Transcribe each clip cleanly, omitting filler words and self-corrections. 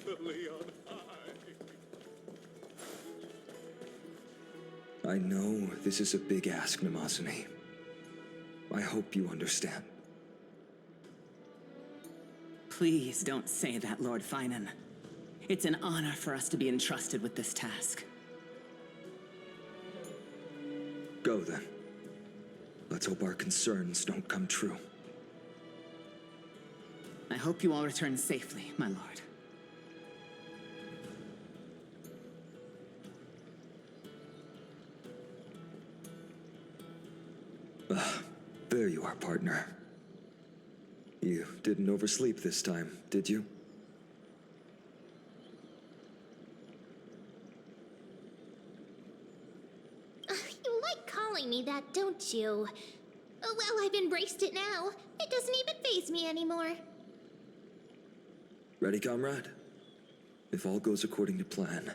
happily on high. I know this is a big ask, Namazani. I hope you understand. Please don't say that, Lord Finan. It's an honor for us to be entrusted with this task. Go then. Let's hope our concerns don't come true. I hope you all return safely, my lord. There you are, partner. You didn't oversleep this time, did you? You like calling me that, don't you? Oh, well, I've embraced it now. It doesn't even faze me anymore. Ready, comrade? If all goes according to plan,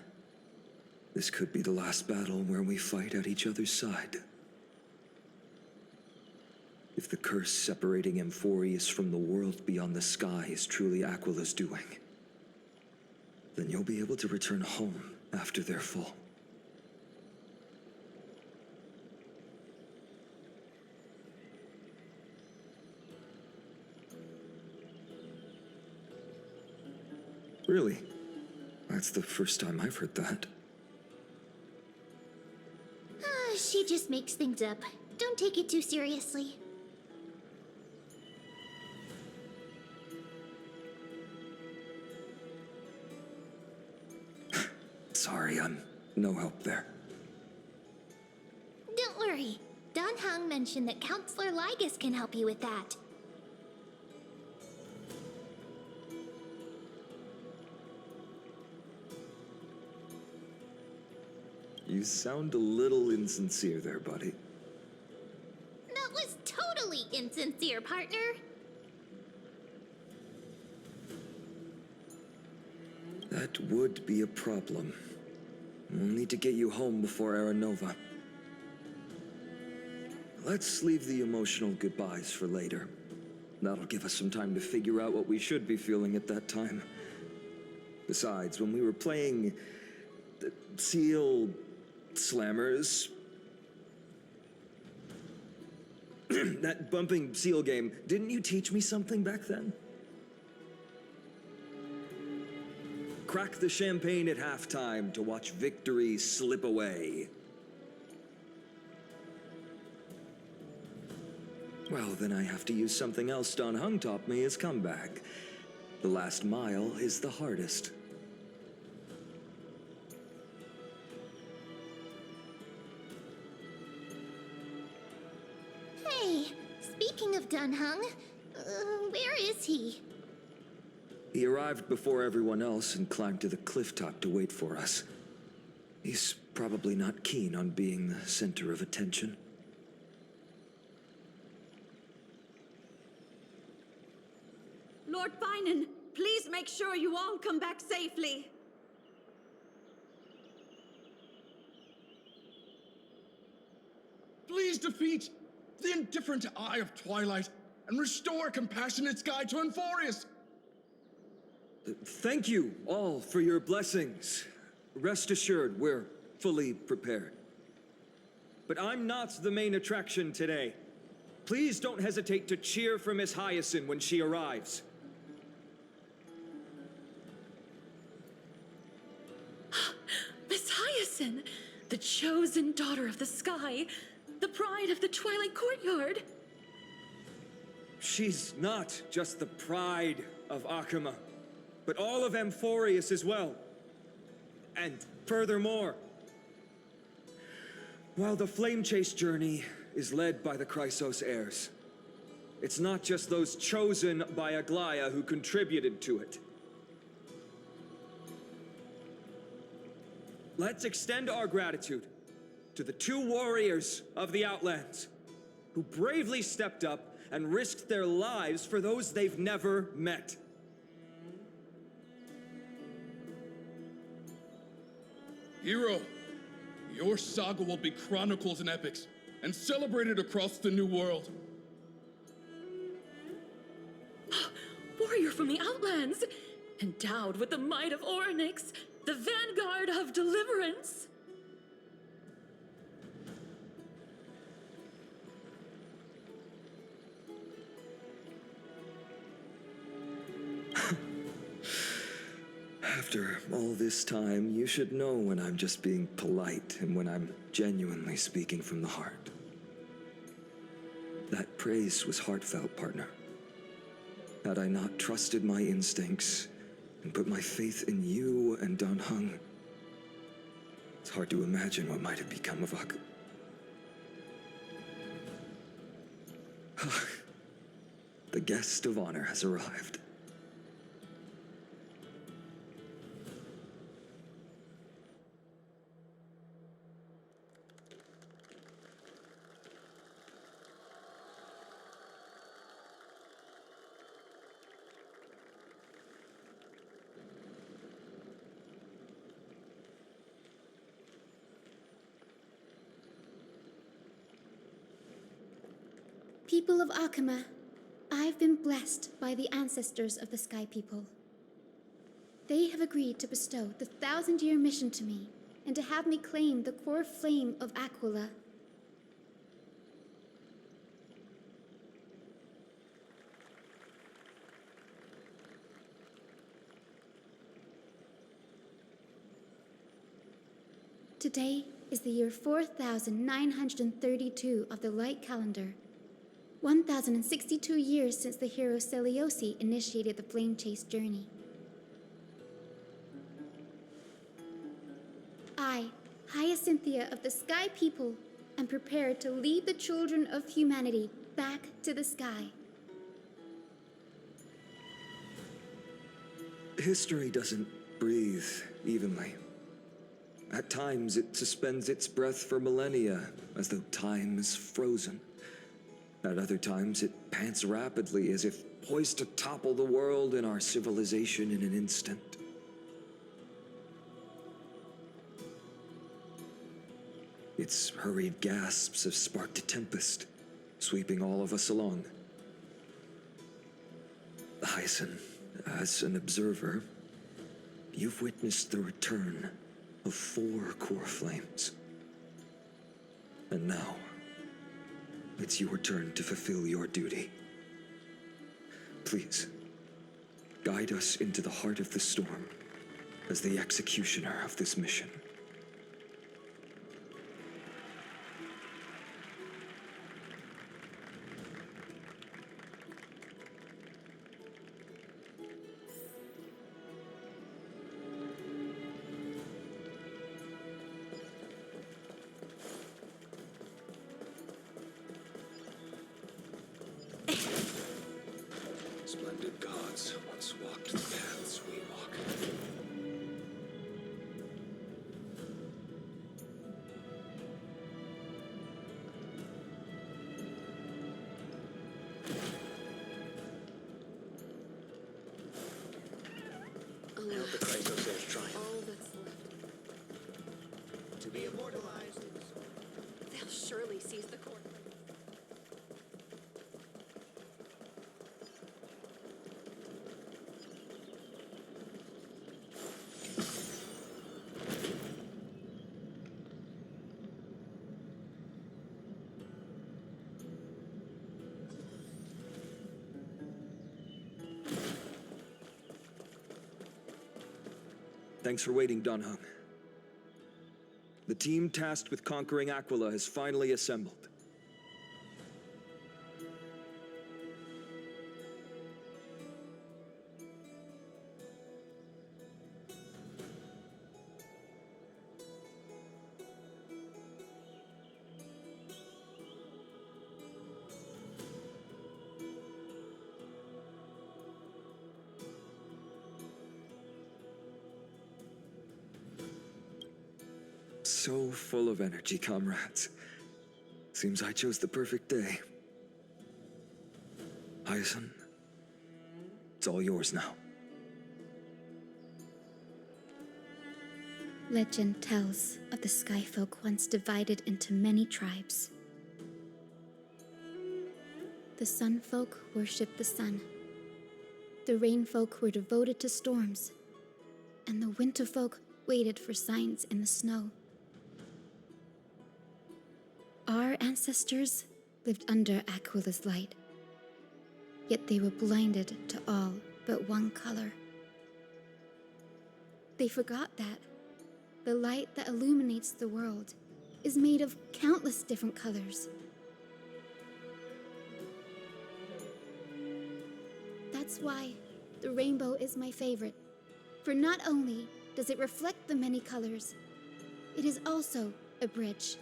this could be the last battle where we fight at each other's side. If the curse separating Amphorius from the world beyond the sky is truly Aquila's doing, then you'll be able to return home after their fall. Really? That's the first time I've heard that. She just makes things up. Don't take it too seriously. Sorry, I'm no help there. Don't worry. Dan Heng mentioned that Counselor Lygus can help you with that. You sound a little insincere there, buddy. That was totally insincere, partner. That would be a problem. We'll need to get you home before Aranova. Let's leave the emotional goodbyes for later. That'll give us some time to figure out what we should be feeling at that time. Besides, when we were playing the Seal Slammers, that bumping seal game, didn't you teach me something back then? Crack the champagne at halftime to watch victory slip away. Well, then I have to use something else Dan Heng taught me as comeback. The last mile is the hardest. Hey, speaking of Dan Heng, where is he? He arrived before everyone else and climbed to the cliff top to wait for us. He's probably not keen on being the center of attention. Lord Finan, please make sure you all come back safely. Please defeat the indifferent Eye of Twilight and restore a compassionate sky to Amphorius. Thank you all for your blessings. Rest assured, we're fully prepared. But I'm not the main attraction today. Please don't hesitate to cheer for Miss Hyacinth when she arrives. Miss Hyacinth, the chosen daughter of the sky, the pride of the Twilight Courtyard. She's not just the pride of Akama, but all of Amphorius as well. And furthermore, while the Flame Chase journey is led by the Chrysos heirs, it's not just those chosen by Aglaya who contributed to it. Let's extend our gratitude to the two warriors of the Outlands who bravely stepped up and risked their lives for those they've never met. Hero, your saga will be chronicled in epics and celebrated across the New World. Warrior from the Outlands! endowed with the might of Orynyx, the vanguard of deliverance. After all this time, you should know when I'm just being polite and when I'm genuinely speaking from the heart. That praise was heartfelt, partner. Had I not trusted my instincts and put my faith in you and Dan Heng, it's hard to imagine what might have become of Ak. The guest of honor has arrived. People of Akama, I've been blessed by the ancestors of the Sky People. They have agreed to bestow the 1,000-year mission to me and to have me claim the core flame of Aquila. Today is the year 4932 of the Light Calendar. 1,062 years since the hero Seliosi initiated the Flame Chase journey. I, Hyacinthia of the Sky People, am prepared to lead the children of humanity back to the sky. History doesn't breathe evenly. At times, it suspends its breath for millennia, as though time is frozen. At other times, it pants rapidly, as if poised to topple the world and our civilization in an instant. Its hurried gasps have sparked a tempest, sweeping all of us along. Hyacinth, as an observer, you've witnessed the return of 4 core flames. And now, it's your turn to fulfill your duty. Please, guide us into the heart of the storm as the executioner of this mission. Splendid gods once walked the paths we walk. I hope the Kratos says triumph. All that's left. To be immortalized. They'll surely seize the core. Thanks for waiting, Dan Heng. The team tasked with conquering Aquila has finally assembled. So full of energy, comrades. Seems I chose the perfect day. Hyacinth, it's all yours now. Legend tells of the Sky Folk once divided into many tribes. The Sun Folk worshipped the sun. the rain folk were devoted to storms, and the winter folk waited for signs in the snow. Our ancestors lived under Aquila's light, yet they were blinded to all but one color. They forgot that the light that illuminates the world is made of countless different colors. That's why the rainbow is my favorite, for not only does it reflect the many colors, it is also a bridge.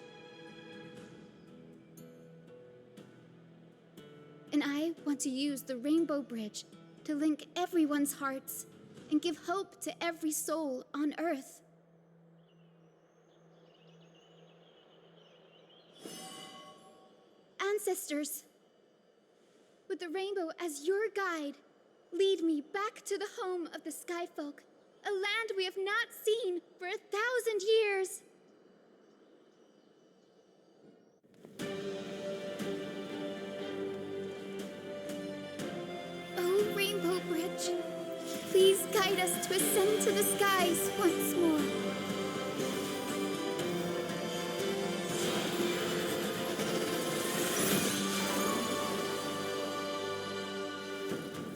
And I want to use the Rainbow Bridge to link everyone's hearts and give hope to every soul on Earth. Ancestors, with the rainbow as your guide, lead me back to the home of the Sky Folk, a land we have not seen for 1,000 years. Oh, Rainbow Bridge, please guide us to ascend to the skies once more.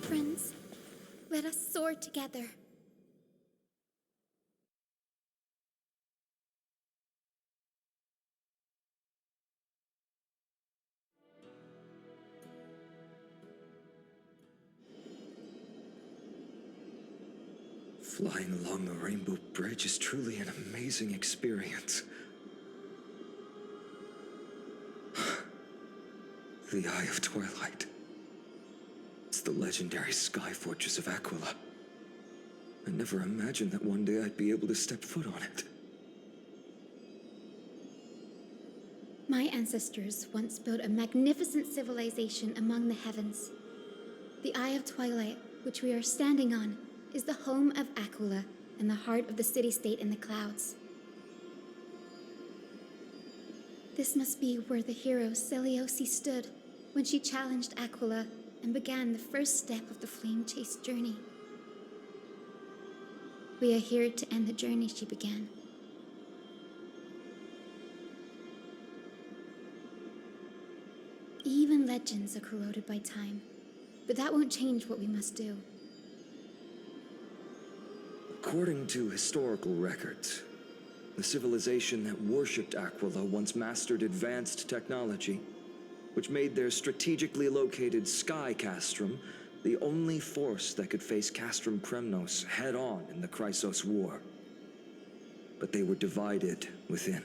Friends, let us soar together. Flying along the Rainbow Bridge is truly an amazing experience. The Eye of Twilight. It's the legendary sky fortress of Aquila. I never imagined that one day I'd be able to step foot on it. My ancestors once built a magnificent civilization among the heavens. The Eye of Twilight, which we are standing on, is the home of Aquila and the heart of the city-state in the clouds. This must be where the hero Seleucus stood when she challenged Aquila and began the first step of the flame-chase journey. We are here to end the journey she began. Even legends are corroded by time, but that won't change what we must do. According to historical records, the civilization that worshipped Aquila once mastered advanced technology, which made their strategically located sky castrum the only force that could face Castrum Kremnos head-on in the Chrysos War. But they were divided within.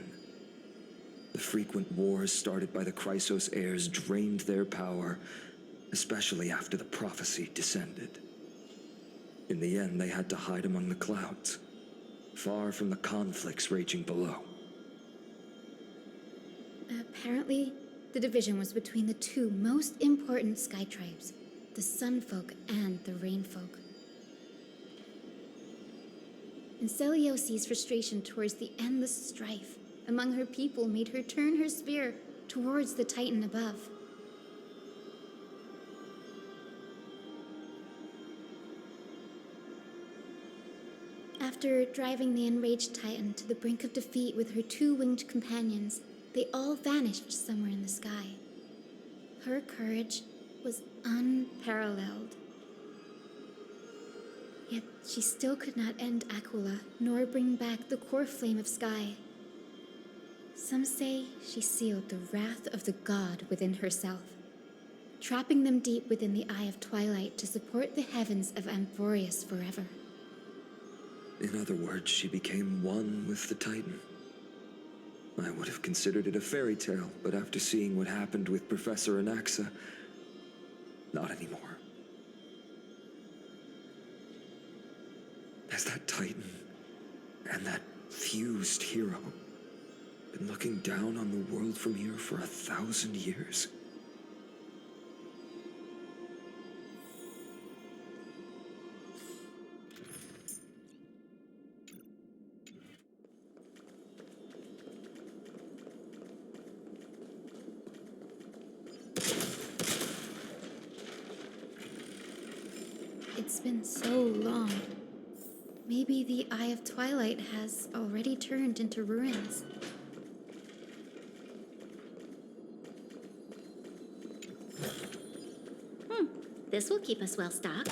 The frequent wars started by the Chrysos heirs drained their power, especially after the prophecy descended. In the end, they had to hide among the clouds, far from the conflicts raging below. Apparently, the division was between the two most important sky tribes, the Sun Folk and the Rain Folk. And Seleucus' frustration towards the endless strife among her people made her turn her spear towards the Titan above. After driving the enraged Titan to the brink of defeat with her two winged companions, they all vanished somewhere in the sky. Her courage was unparalleled. Yet she still could not end Aquila, nor bring back the core flame of sky. Some say she sealed the wrath of the god within herself, trapping them deep within the Eye of Twilight to support the heavens of Amphorius forever. In other words, she became one with the Titan. I would have considered it a fairy tale, but after seeing what happened with Professor Anaxa, not anymore. Has that Titan and that fused hero been looking down on the world from here for 1,000 years? It's been so long. Maybe the Eye of Twilight has already turned into ruins. This will keep us well stocked.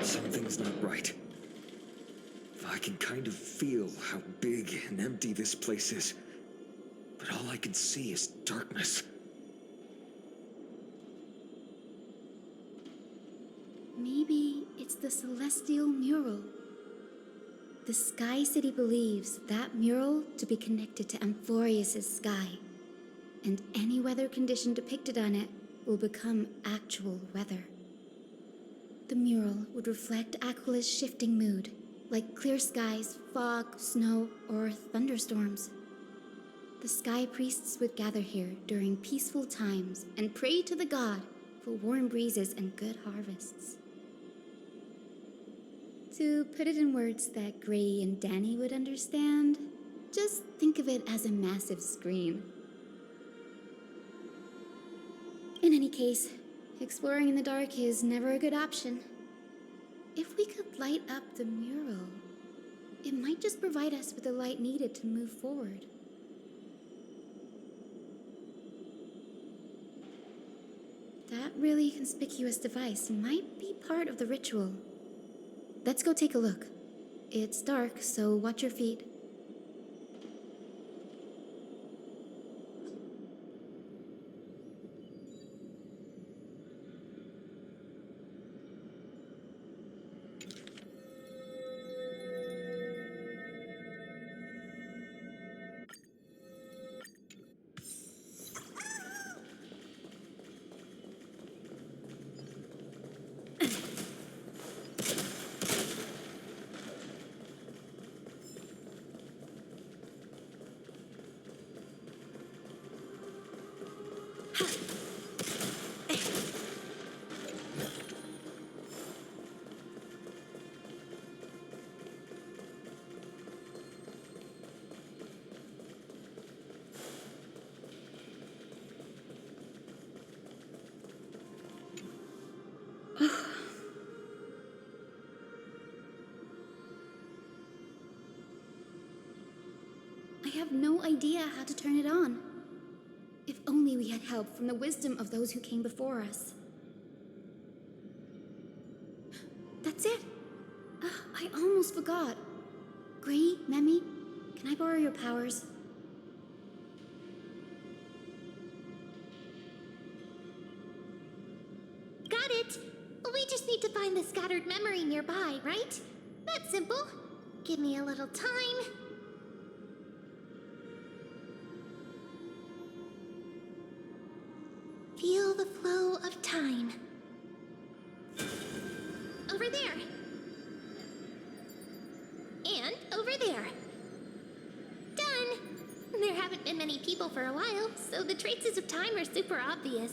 Something's not right. I can kind of feel how big and empty this place is. But all I can see is darkness. Maybe it's the celestial mural. The Sky City believes that mural to be connected to Amphorius' sky, and any weather condition depicted on it will become actual weather. The mural would reflect Aquila's shifting mood, like clear skies, fog, snow, or thunderstorms. The sky priests would gather here during peaceful times and pray to the god for warm breezes and good harvests. To put it in words that Gray and Danny would understand, just think of it as a massive screen. In any case, exploring in the dark is never a good option. If we could light up the mural, it might just provide us with the light needed to move forward. That really conspicuous device might be part of the ritual. Let's go take a look. It's dark, so watch your feet. I have no idea how to turn it on. If only we had help from the wisdom of those who came before us. That's it! I almost forgot. Gray, Memi, can I borrow your powers? Got it! We just need to find the scattered memory nearby, right? That's simple. Give me a little time. Feel the flow of time. Over there. And over there. Done! There haven't been many people for a while, so the traces of time are super obvious.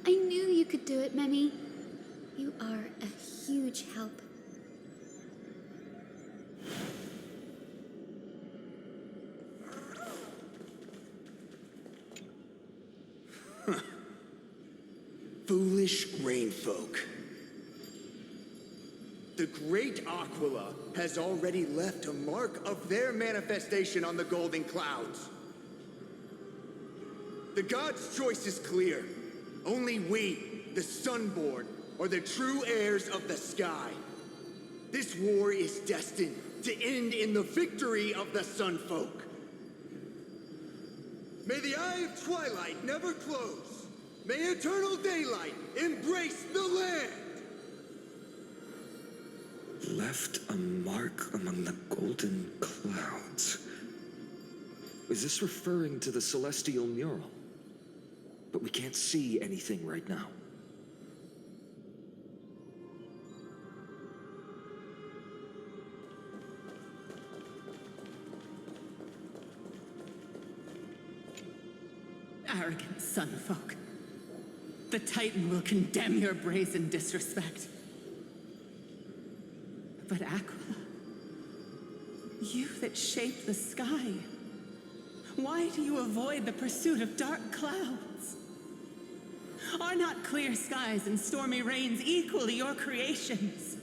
I knew you could do it, Memi. You are a huge help. Foolish rain folk. The great Aquila has already left a mark of their manifestation on the golden clouds. The gods' choice is clear. Only we, the Sunborn, are the true heirs of the sky. This war is destined to end in the victory of the Sunfolk. May the Eye of Twilight never close. May eternal daylight embrace the land! Left a mark among the golden clouds. Is this referring to the celestial mural? But we can't see anything right now. Arrogant Sunfolk. The Titan will condemn your brazen disrespect. But Aquila, you that shaped the sky, Why do you avoid the pursuit of dark clouds? Are not clear skies and stormy rains equally your creations?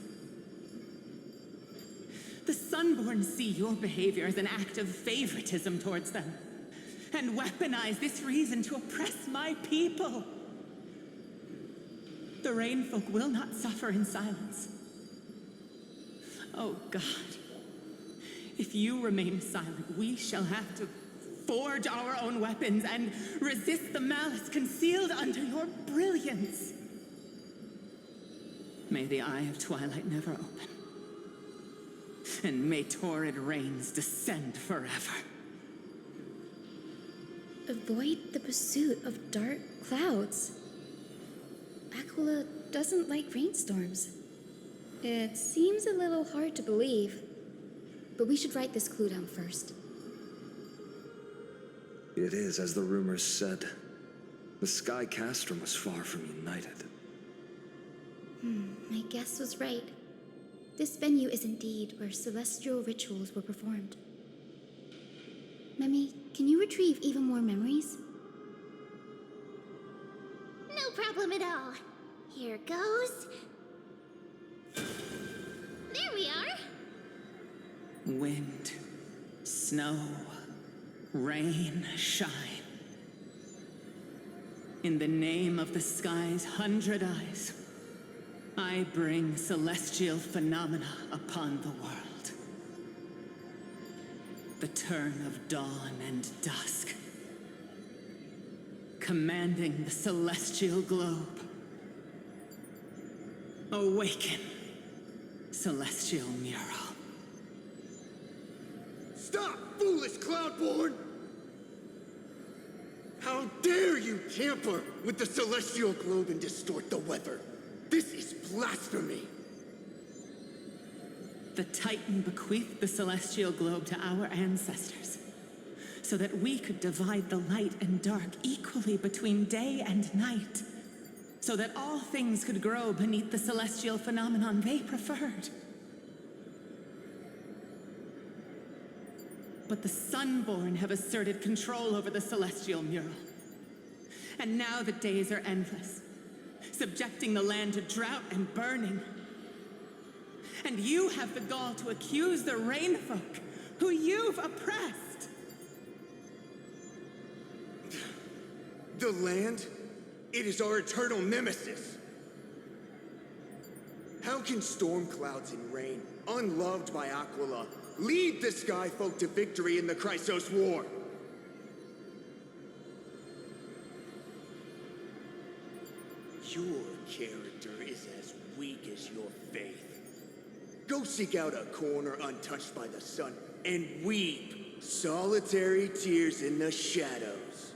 The Sunborn see your behavior as an act of favoritism towards them, and weaponize this reason to oppress my people. The Rainfolk will not suffer in silence. Oh God, if you remain silent, we shall have to forge our own weapons and resist the malice concealed under your brilliance. May the Eye of Twilight never open, and may torrid rains descend forever. Avoid the pursuit of dark clouds. Aquila doesn't like rainstorms. It seems a little hard to believe, but we should write this clue down first. It is, as the rumors said. The Sky Castrum was far from united. My guess was right. This venue is indeed where celestial rituals were performed. Memi, can you retrieve even more memories? No problem at all. Here goes. There we are. Wind, snow, rain, shine. In the name of the sky's 100 eyes, I bring celestial phenomena upon the world. The turn of dawn and dusk, commanding the celestial globe. Awaken, celestial mural. Stop, foolish Cloudborn! How dare you tamper with the celestial globe and distort the weather? This is blasphemy! The Titan bequeathed the celestial globe to our ancestors, so that we could divide the light and dark equally between day and night, so that all things could grow beneath the celestial phenomenon they preferred. But the Sunborn have asserted control over the celestial mural. And now the days are endless, subjecting the land to drought and burning. And you have the gall to accuse the Rainfolk, who you've oppressed. The land? It is our eternal nemesis. How can storm clouds and rain, unloved by Aquila, lead the Sky Folk to victory in the Chrysos War? Your character is as weak as your faith. Go seek out a corner untouched by the sun and weep solitary tears in the shadows.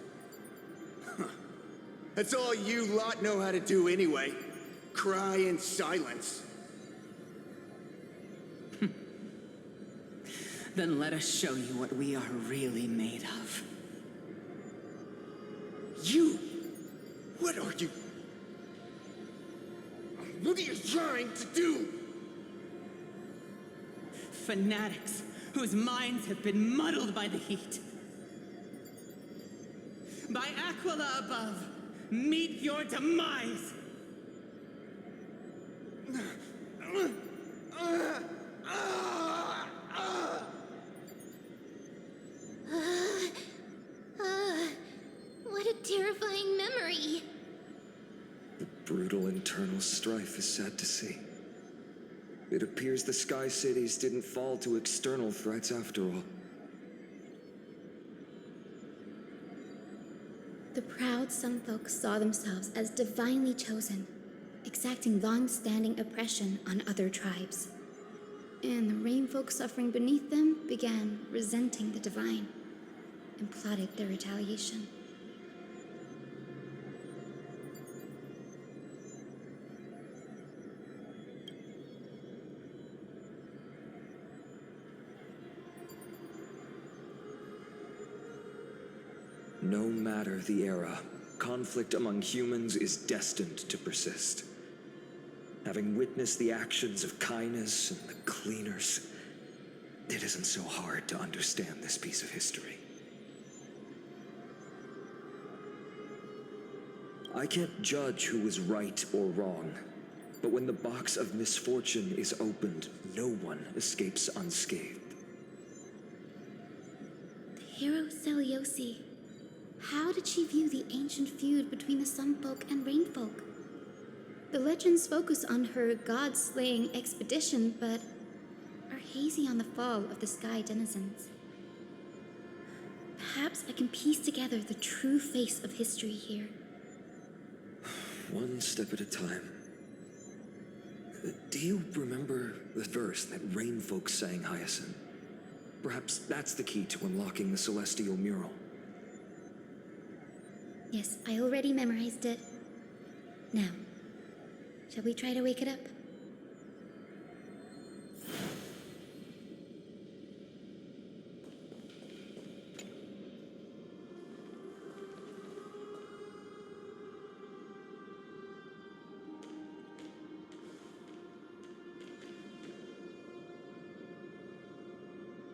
That's all you lot know how to do anyway. Cry in silence. Then let us show you what we are really made of. You? What are you? What are you trying to do? Fanatics whose minds have been muddled by the heat. By Aquila above, meet your demise! What a terrifying memory. The brutal internal strife is sad to see. It appears the Sky Cities didn't fall to external threats after all. The proud Sunfolk saw themselves as divinely chosen, exacting long-standing oppression on other tribes. And the Rainfolk suffering beneath them began resenting the divine and plotted their retaliation. No matter the era, conflict among humans is destined to persist. Having witnessed the actions of Kindness and the Cleaners, it isn't so hard to understand this piece of history. I can't judge who was right or wrong, but when the box of misfortune is opened, no one escapes unscathed. The hero Celiosi. How did she view the ancient feud between the Sunfolk and Rainfolk? The legends focus on her god-slaying expedition, but are hazy on the fall of the sky denizens. Perhaps I can piece together the true face of history here. One step at a time. Do you remember the verse that Rainfolk sang, Hyacinth? Perhaps that's the key to unlocking the celestial mural. Yes, I already memorized it. Now, shall we try to wake it up?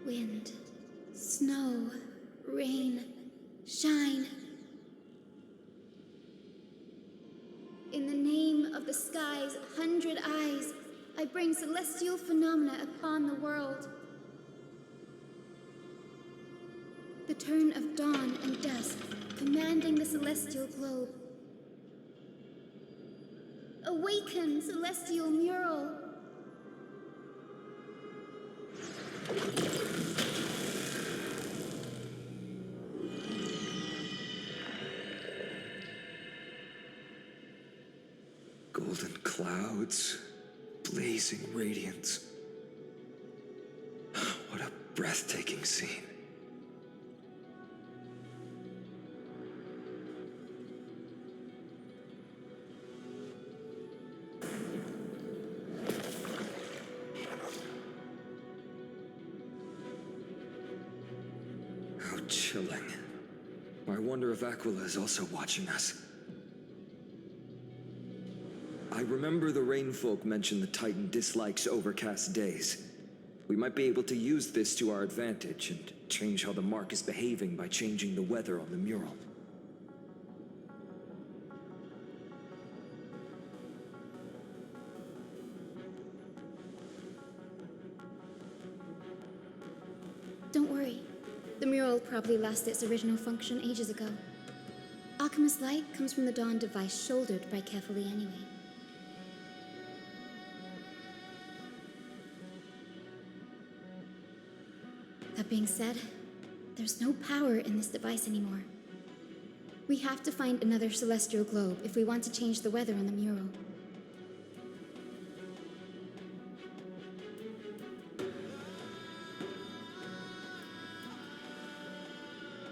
Wind, snow, rain, shine. In the name of the sky's 100 eyes, I bring celestial phenomena upon the world. The turn of dawn and dusk, commanding the celestial globe. Awaken, celestial mural! Golden clouds, blazing radiance. What a breathtaking scene. How chilling. I wonder if Aquila is also watching us. I remember the Rainfolk mentioned the Titan dislikes overcast days. We might be able to use this to our advantage and change how the mark is behaving by changing the weather on the mural. Don't worry. The mural probably lost its original function ages ago. Alchemist's light comes from the dawn device shouldered by carefully anyway. That being said, there's no power in this device anymore. We have to find another celestial globe if we want to change the weather on the mural.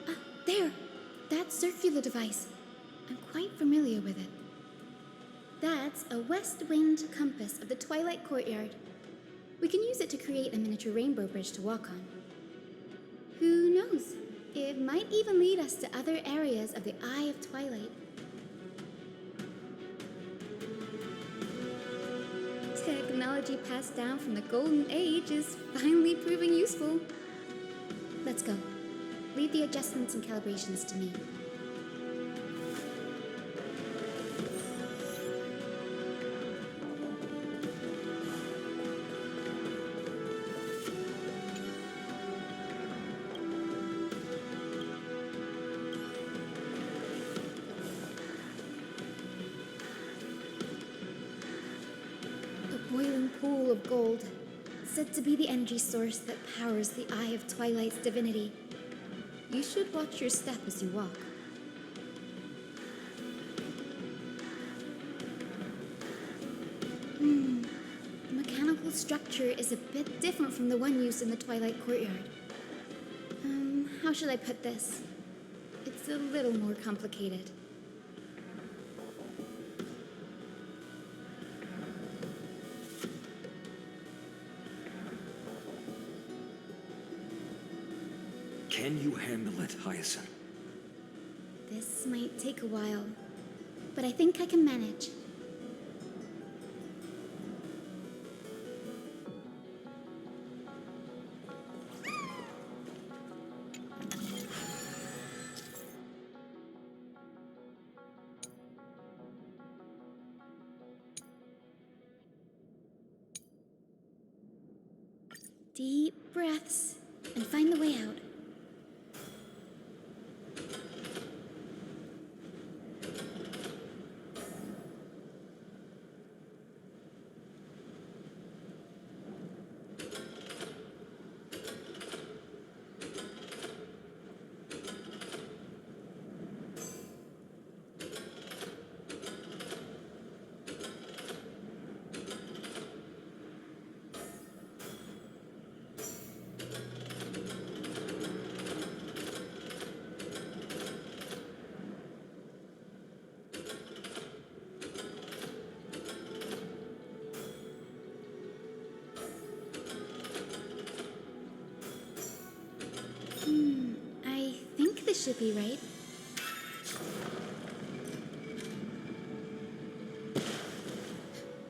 Ah, there! That circular device. I'm quite familiar with it. That's a west wind compass of the Twilight Courtyard. We can use it to create a miniature rainbow bridge to walk on. Who knows? It might even lead us to other areas of the Eye of Twilight. Technology passed down from the Golden Age is finally proving useful. Let's go. Leave the adjustments and calibrations to me. Boiling pool of gold, said to be the energy source that powers the Eye of Twilight's divinity. You should watch your step as you walk. The mechanical structure is a bit different from the one used in the Twilight Courtyard. How should I put this? It's a little more complicated. Can you handle it, Hyacinth? This might take a while, but I think I can manage. Deep breaths and find the way out. I think this should be right.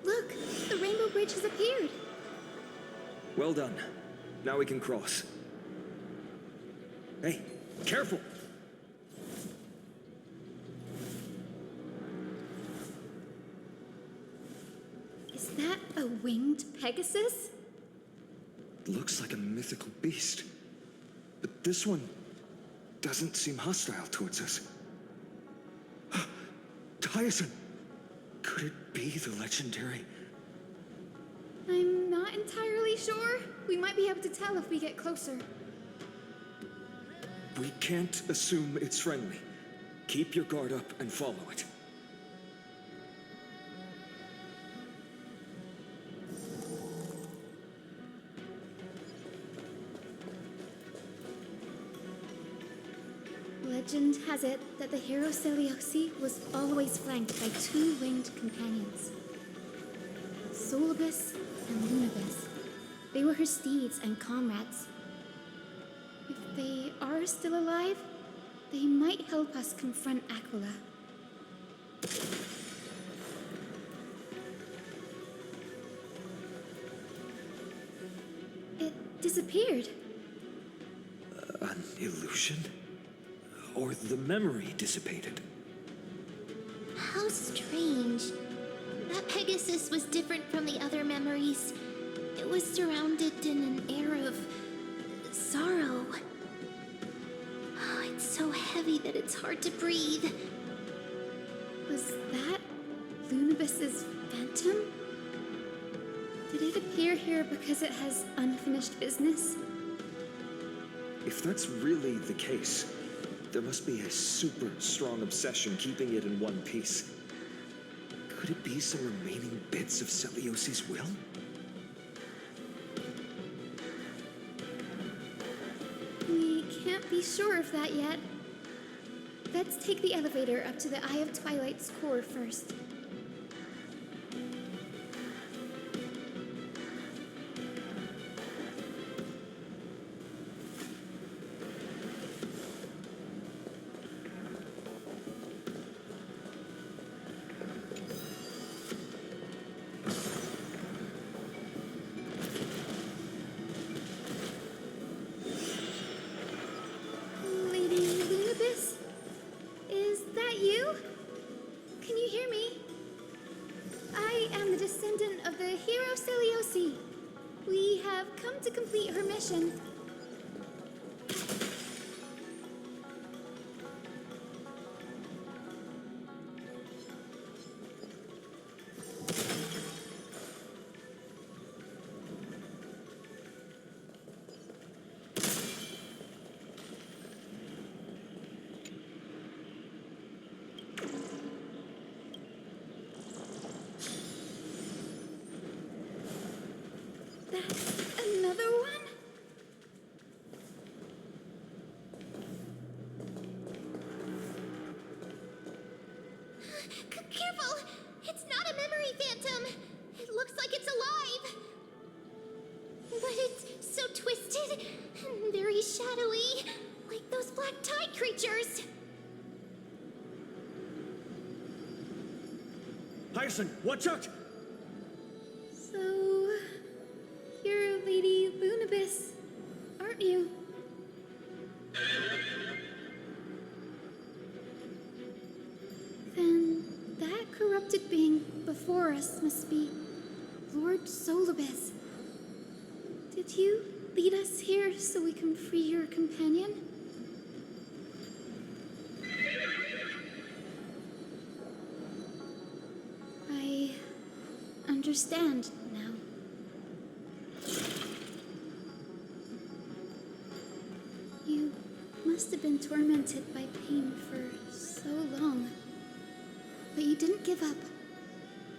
Look, the Rainbow Bridge has appeared. Well done. Now we can cross. Hey, careful! Is that a winged Pegasus? Looks like a mythical beast. But this one doesn't seem hostile towards us. Hyacinth! Could it be the legendary? I'm not entirely sure. We might be able to tell if we get closer. We can't assume it's friendly. Keep your guard up and follow it. Legend has it that the hero Seliosi was always flanked by two winged companions, Solibus and Lunibus. They were her steeds and comrades. If they are still alive, they might help us confront Aquila. It disappeared. An illusion? Or the memory dissipated? How strange. That Pegasus was different from the other memories. It was surrounded in an air of sorrow. Oh, it's so heavy that it's hard to breathe. Was that Lunibus's phantom? Did it appear here because it has unfinished business? If that's really the case, there must be a super strong obsession keeping it in one piece. Could it be some remaining bits of Celiosi's will? We can't be sure of that yet. Let's take the elevator up to the Eye of Twilight's core first. To complete her mission. That's another one? Careful! It's not a memory phantom! It looks like it's alive! But it's so twisted and very shadowy, like those black tide creatures! Hyacinth, watch out! So, you're Lady Lunibus, aren't you? Then that corrupted being before us must be Lord Solibus. Did Did you lead us here so we can free your companion? I understand now. You must have been tormented by pain for so long. But you didn't give up.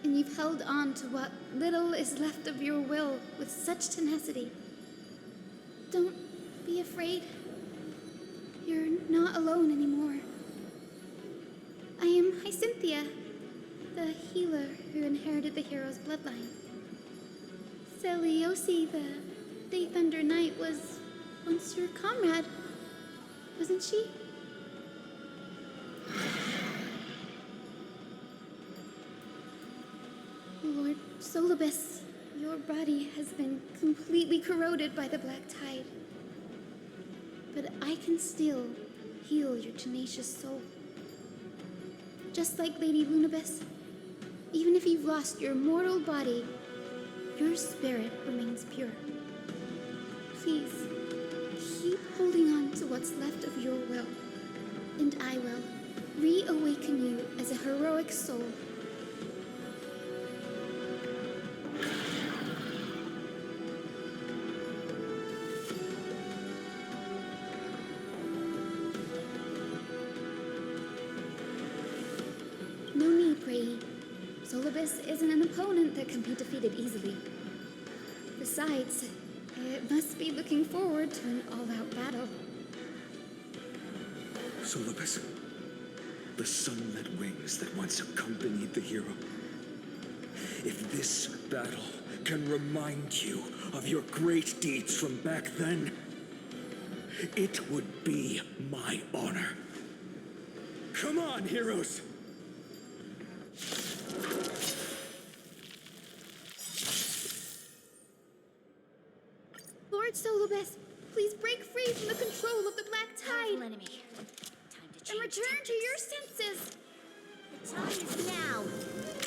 And you've held on to what little is left of your will with such tenacity. Don't be afraid. You're not alone anymore. I am Hyacinthia, the healer who inherited the hero's bloodline. Celiosi, the Day Thunder Knight, was once your comrade, wasn't she? Lord Solibus, your body has been completely corroded by the Black Tide. But I can still heal your tenacious soul. Just like Lady Lunibus, even if you've lost your mortal body, your spirit remains pure. Please, keep holding on to what's left of your will, and I will reawaken you as a heroic soul. No need, Prey. Solibus isn't an opponent that can be defeated easily. Besides, it must be looking forward to an all-out battle. Solibus, the sunlit wings that once accompanied the hero. If this battle can remind you of your great deeds from back then, it would be my honor. Come on, heroes! Lord Solibus, please break free from the control of the Black Tide Enemy. Time to and change return to your tactics. senses. The time is now.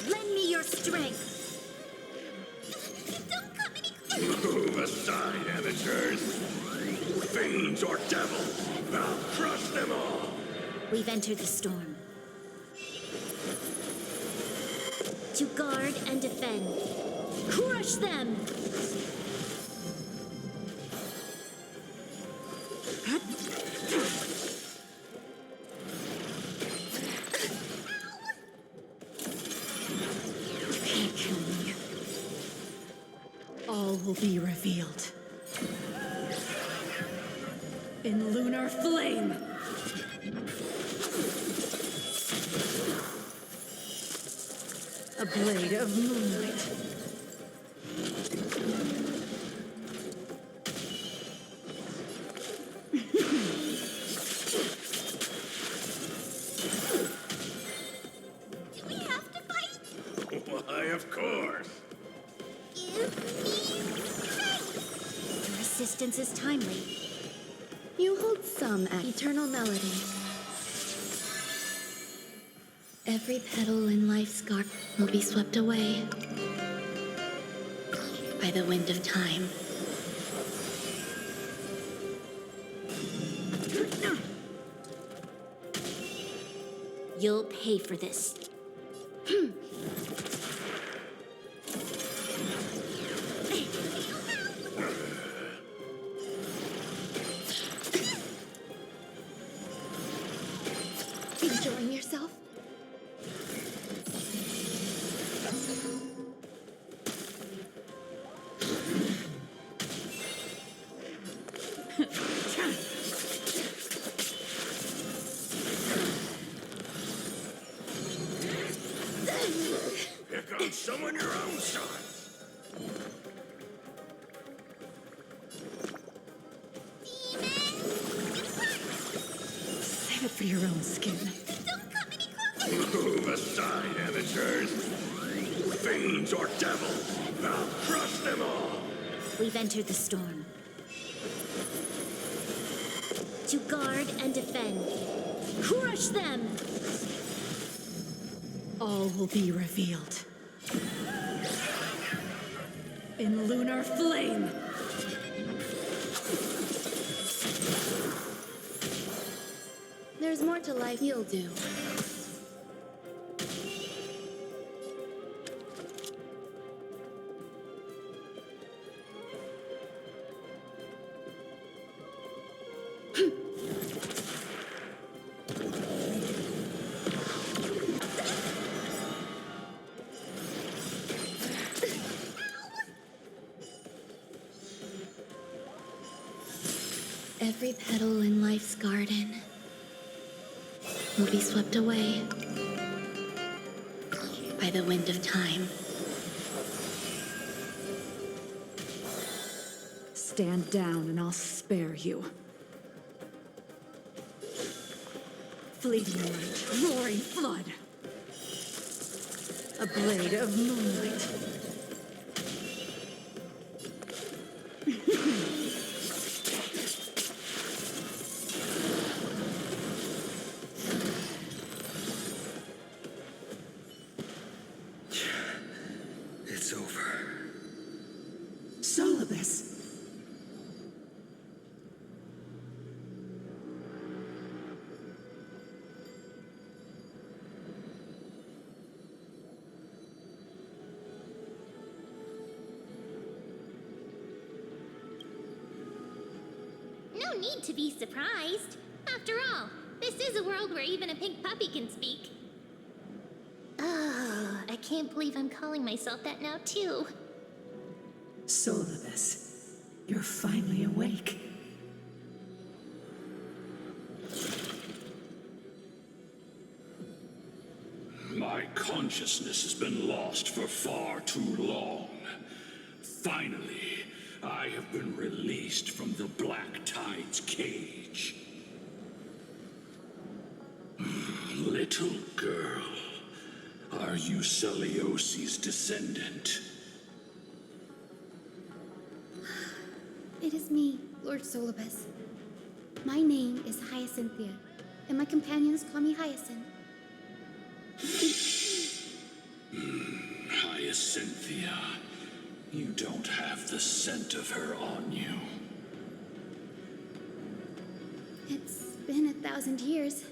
Lend me your strength. Don't come any closer. Move aside, amateurs. Fiends or devils, I'll crush them all. We've entered the storm. To guard and defend. Crush them! You can't kill me. All will be revealed. In lunar flame! A blade of moonlight. Do we have to fight? Why, of course. Give me strength! Your assistance is timely. You hold some at eternal melody. Every petal in life's garden will be swept away by the wind of time. You'll pay for this. Enjoying yourself? Here comes someone your own size. Save it for your own skin. Don't come any closer! Move aside, amateurs. Fiends or devils, I'll crush them all. We've entered the storm. To guard and defend. Crush them! All will be revealed. In lunar flame! more to life you'll do. Every petal in life's garden will be swept away by the wind of time. Stand down and I'll spare you. Fleeting light, roaring flood. A blade of moonlight. It's over. Solibus. No need to be surprised. After all, this is a world where even a pink puppy can speak. Oh, I can't believe I'm calling myself that now, too. Solibus, you're finally awake. My consciousness has been lost for far too long. Finally, I have been released from the Black Tide's cage. Little girl, are you Celiosi's descendant? It is me, Lord Solibus. My name is Hyacinthia, and my companions call me Hyacinth. Hyacinthia, you don't have the scent of her on you. It's been 1,000 years.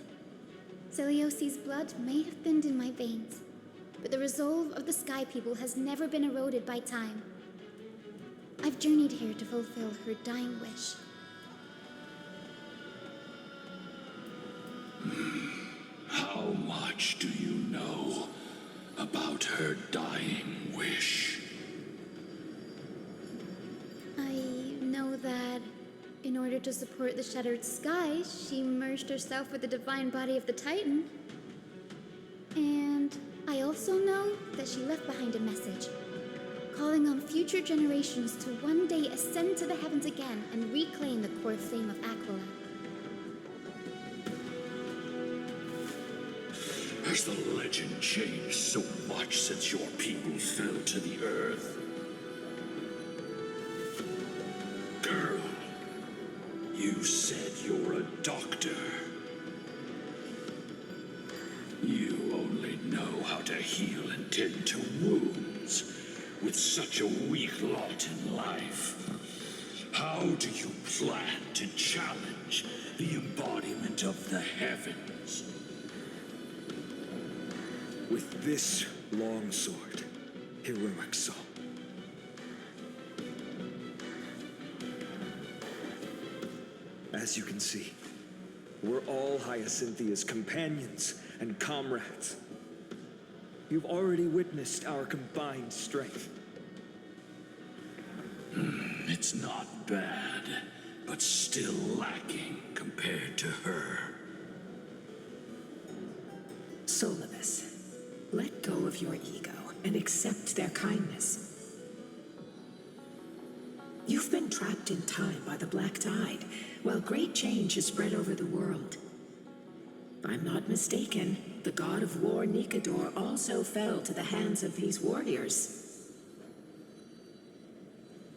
Celiosi's blood may have thinned in my veins, but the resolve of the Sky People has never been eroded by time. I've journeyed here to fulfill her dying wish. How much do you know about her dying wish? I know that in order to support the shattered sky, she merged herself with the divine body of the Titan. And I also know that she left behind a message, calling on future generations to one day ascend to the heavens again and reclaim the core flame of Aquila. Has the legend changed so much since your people fell to the earth? Girl, you said you're a doctor. You only know how to heal and tend to wounds with such a weak lot in life. How do you plan to challenge the embodiment of the heavens? With this long sword, heroic soul. As you can see, we're all Hyacinthia's companions and comrades. You've already witnessed our combined strength. It's not bad, but still lacking compared to her. Solibus, let go of your ego and accept their kindness. You've been trapped in time by the Black Tide, while great change has spread over the world. If I'm not mistaken, the god of war Nikador also fell to the hands of these warriors.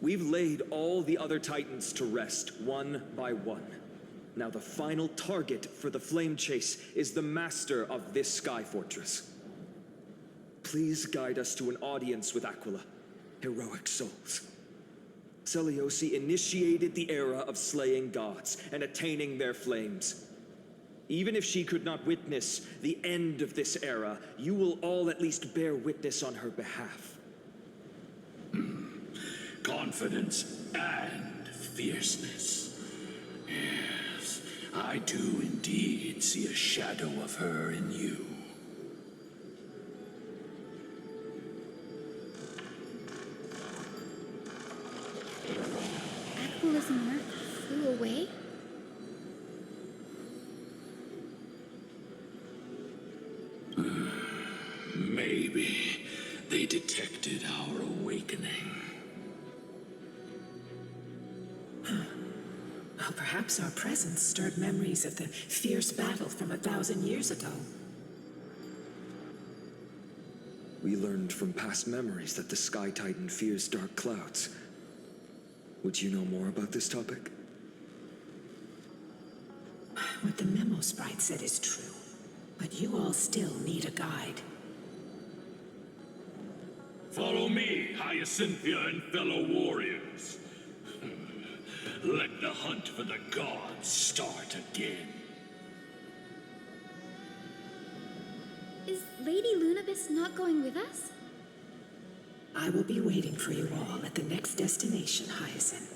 We've laid all the other Titans to rest, one by one. Now the final target for the flame chase is the master of this sky fortress. Please guide us to an audience with Aquila, heroic souls. Celiosi initiated the era of slaying gods and attaining their flames. Even if she could not witness the end of this era, you will all at least bear witness on her behalf. Confidence and fierceness. Yes, I do indeed see a shadow of her in you. Aquilus mark flew away? Maybe they detected our awakening. Well, perhaps our presence stirred memories of the fierce battle from 1,000 years ago. We learned from past memories that the Sky Titan fears dark clouds. Would you know more about this topic? What the memo sprite said is true, but you all still need a guide. Follow me, Hyacinthia and fellow warriors. Let the hunt for the gods start again. Is Lady Lunabis not going with us? I will be waiting for you all at the next destination, Hyacinth.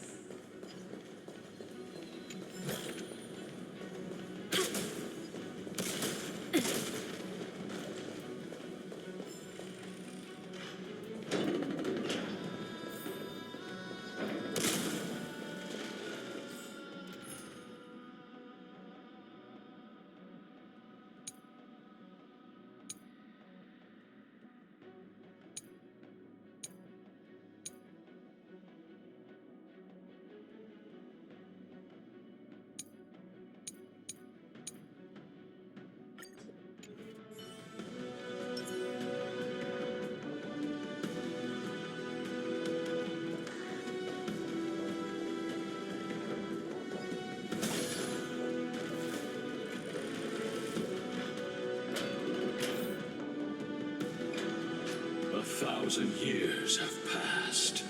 Thousand years have passed,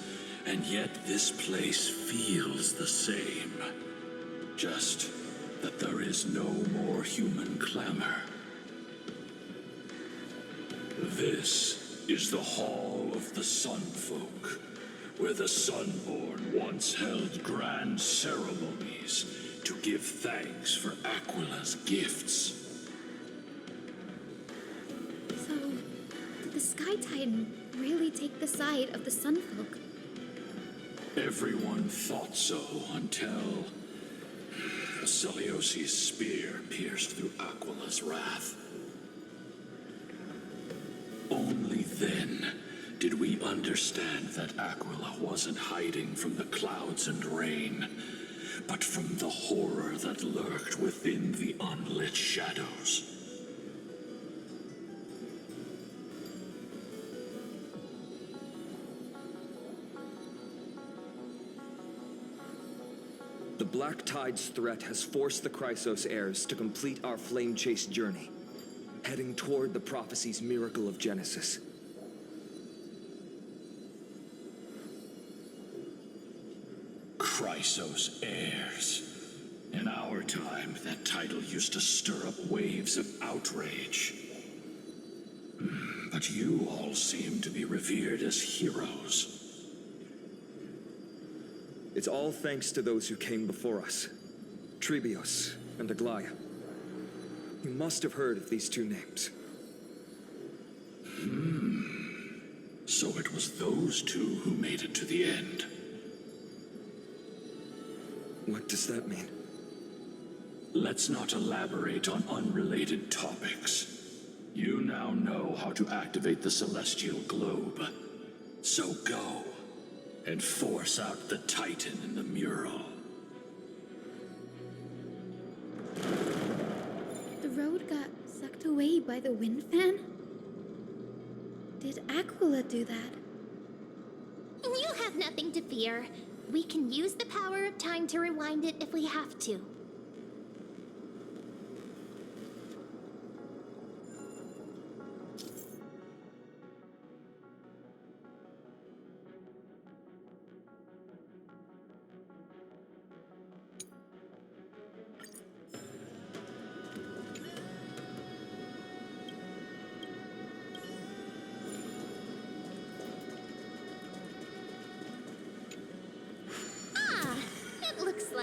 and yet this place feels the same. Just that there is no more human clamor. This is the Hall of the Sun Folk, where the Sunborn once held grand ceremonies to give thanks for Aquila's gifts. So, did the Sky Titan really take the side of the Sunfolk? Everyone thought so until Celiosi's spear pierced through Aquila's wrath. Only then did we understand that Aquila wasn't hiding from the clouds and rain, but from the horror that lurked within the unlit shadows. The Black Tide's threat has forced the Chrysos heirs to complete our flame chase journey, heading toward the prophecy's miracle of Genesis. Chrysos heirs. In our time, that title used to stir up waves of outrage. But you all seem to be revered as heroes. It's all thanks to those who came before us, Trebios and Aglaia. You must have heard of these two names. So it was those two who made it to the end. What does that mean? Let's not elaborate on unrelated topics. You now know how to activate the celestial globe. So go and force out the Titan in the mural. The road got sucked away by the wind fan? Did Aquila do that? You have nothing to fear. We can use the power of time to rewind it if we have to.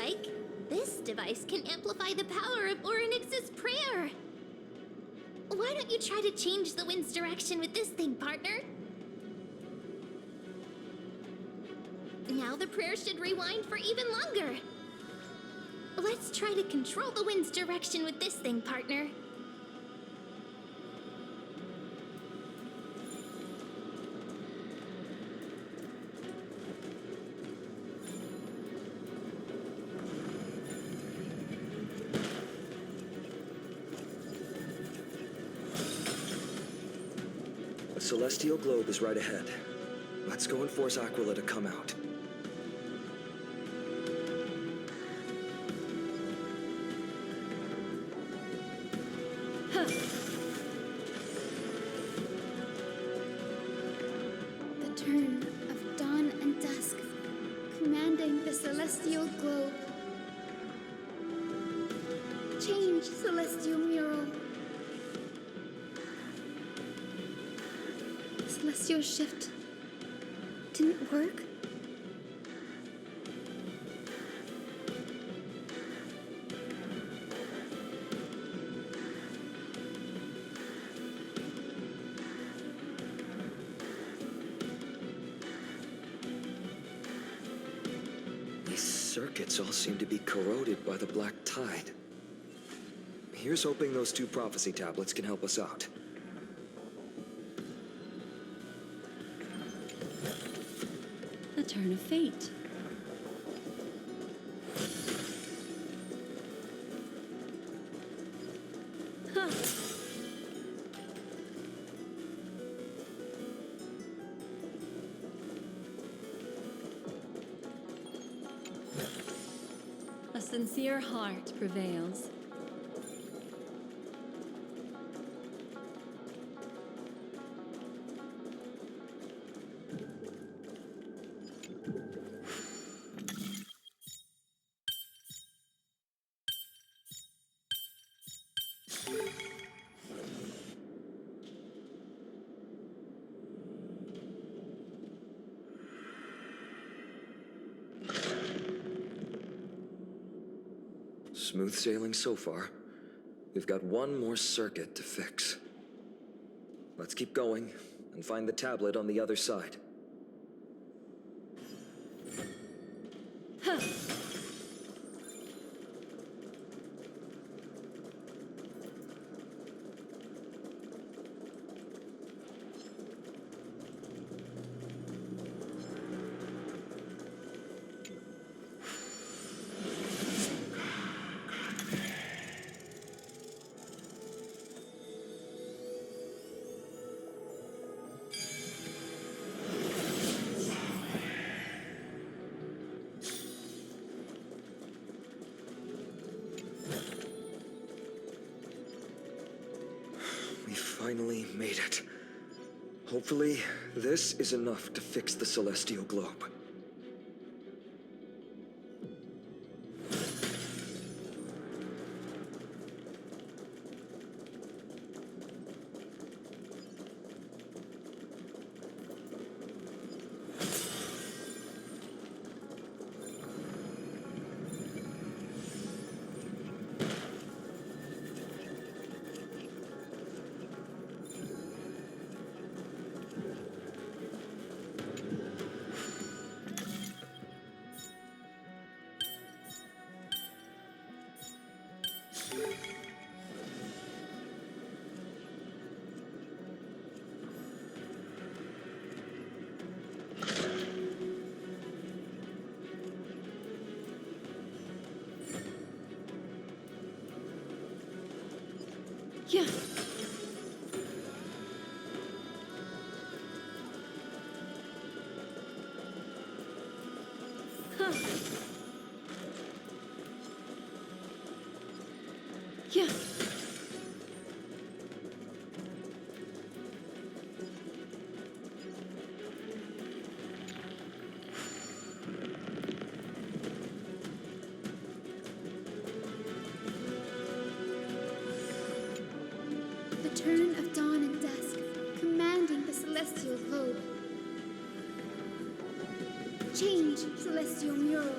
like. This device can amplify the power of Orynyx's prayer. Why don't you try to change the wind's direction with this thing, partner? Now the prayer should rewind for even longer. Let's try to control the wind's direction with this thing, partner. The celestial globe is right ahead. Let's go and force Aquila to come out. The turn of dawn and dusk, commanding the celestial globe. Change, celestial mural. Celestial shift didn't work? These circuits all seem to be corroded by the black tide. Here's hoping those two prophecy tablets can help us out. The turn of fate. Huh. A sincere heart prevails. Smooth sailing so far. We've got one more circuit to fix. Let's keep going and find the tablet on the other side. Huh. We finally made it. Hopefully, this is enough to fix the celestial globe. Yeah. Huh. Yeah. The turn of dawn and dusk, commanding the celestial globe. Change, celestial mural.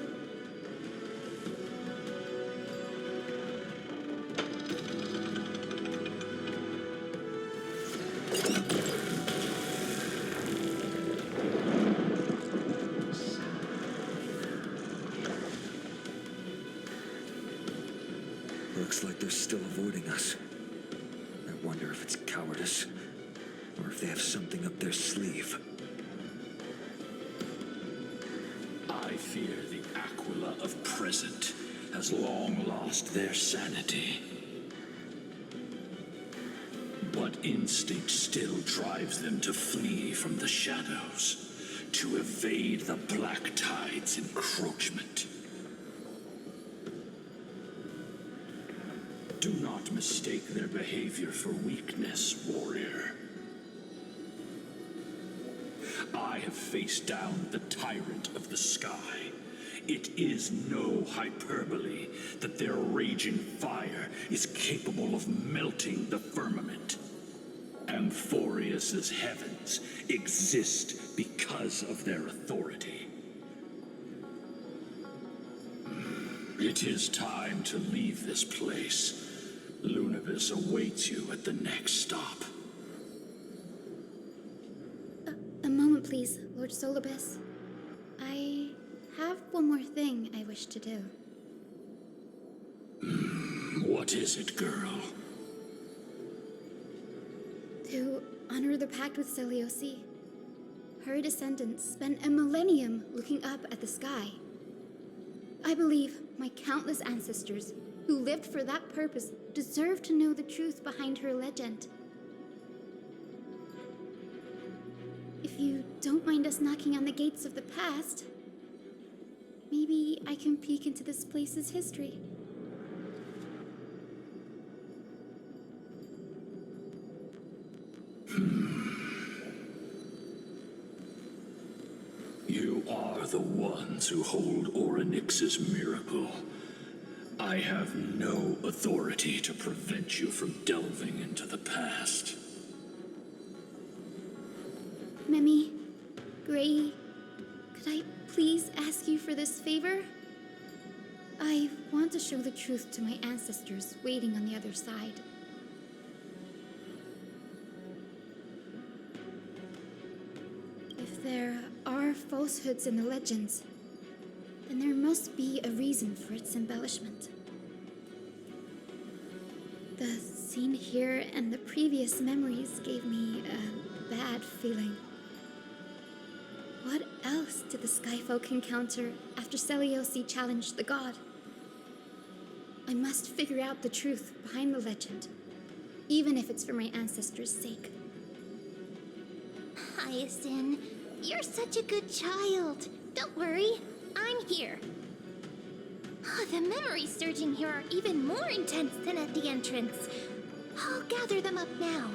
Looks like they're still avoiding us. I wonder if it's cowardice, or if they have something up their sleeve. I fear the Aquila of present has long lost their sanity. But instinct still drives them to flee from the shadows, to evade the Black Tide's encroachment. Do not mistake their behavior for weakness, warrior. I have faced down the tyrant of the sky. It is no hyperbole that their raging fire is capable of melting the firmament. Amphorius's heavens exist because of their authority. It is time to leave this place. Lunavis awaits you at the next stop. A moment, please, Lord Solibus. I have one more thing I wish to do. What is it, girl? To honor the pact with Selioci. Her descendants spent a millennium looking up at the sky. I believe my countless ancestors who lived for that purpose deserve to know the truth behind her legend. If you don't mind us knocking on the gates of the past, maybe I can peek into this place's history. You are the ones who hold Orynyx's miracle. I have no authority to prevent you from delving into the past. Memi, Gray, could I please ask you for this favor? I want to show the truth to my ancestors waiting on the other side. If there are falsehoods in the legends, then there must be a reason for its embellishment. The scene here and the previous memories gave me a bad feeling. What else did the Skyfolk encounter after Selioci challenged the god? I must figure out the truth behind the legend, even if it's for my ancestors' sake. Hyacinth, you're such a good child. Don't worry, I'm here. Oh, the memories surging here are even more intense than at the entrance. I'll gather them up now,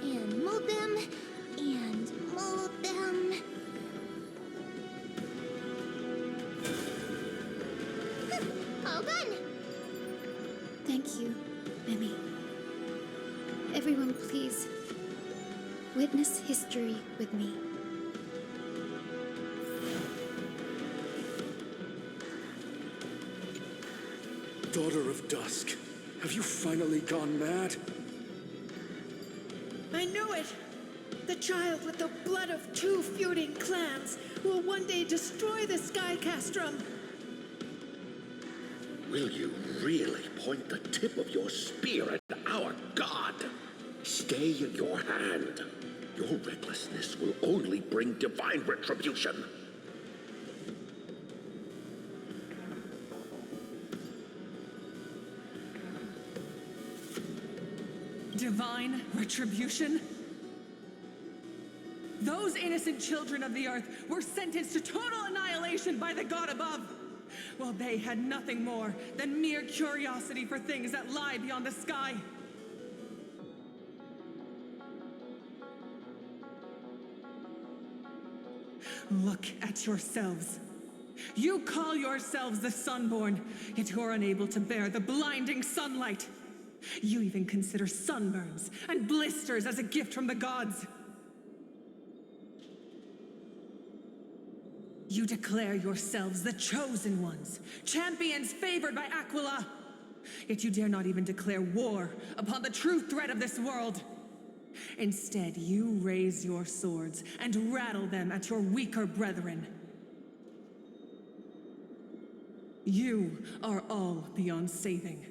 and mold them, and mold them. All done! Thank you, Memi. Everyone, please, witness history with me. Daughter of Dusk, have you finally gone mad? I knew it! The child with the blood of two feuding clans will one day destroy the Sky Castrum. Will you really point the tip of your spear at our god? Stay in your hand. Your recklessness will only bring divine retribution. Divine retribution? Those innocent children of the earth were sentenced to total annihilation by the god above, while they had nothing more than mere curiosity for things that lie beyond the sky. Look at yourselves. You call yourselves the Sunborn, yet you're unable to bear the blinding sunlight. You even consider sunburns and blisters as a gift from the gods. You declare yourselves the chosen ones, champions favored by Aquila. Yet you dare not even declare war upon the true threat of this world. Instead, you raise your swords and rattle them at your weaker brethren. You are all beyond saving.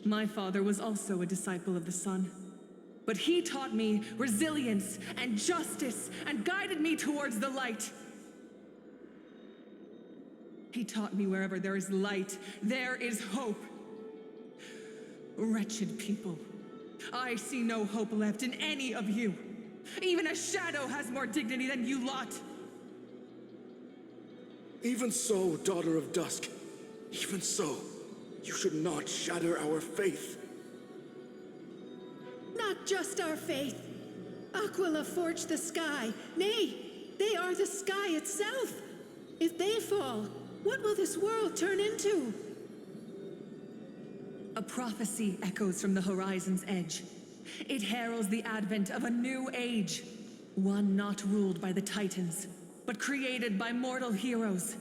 My father was also a disciple of the sun. But he taught me resilience and justice and guided me towards the light. He taught me wherever there is light, there is hope. Wretched people, I see no hope left in any of you. Even a shadow has more dignity than you lot. Even so, Daughter of Dusk, even so, you should not shatter our faith. Not just our faith. Aquila forged the sky. Nay, they are the sky itself. If they fall, what will this world turn into? A prophecy echoes from the horizon's edge. It heralds the advent of a new age. One not ruled by the Titans, but created by mortal heroes.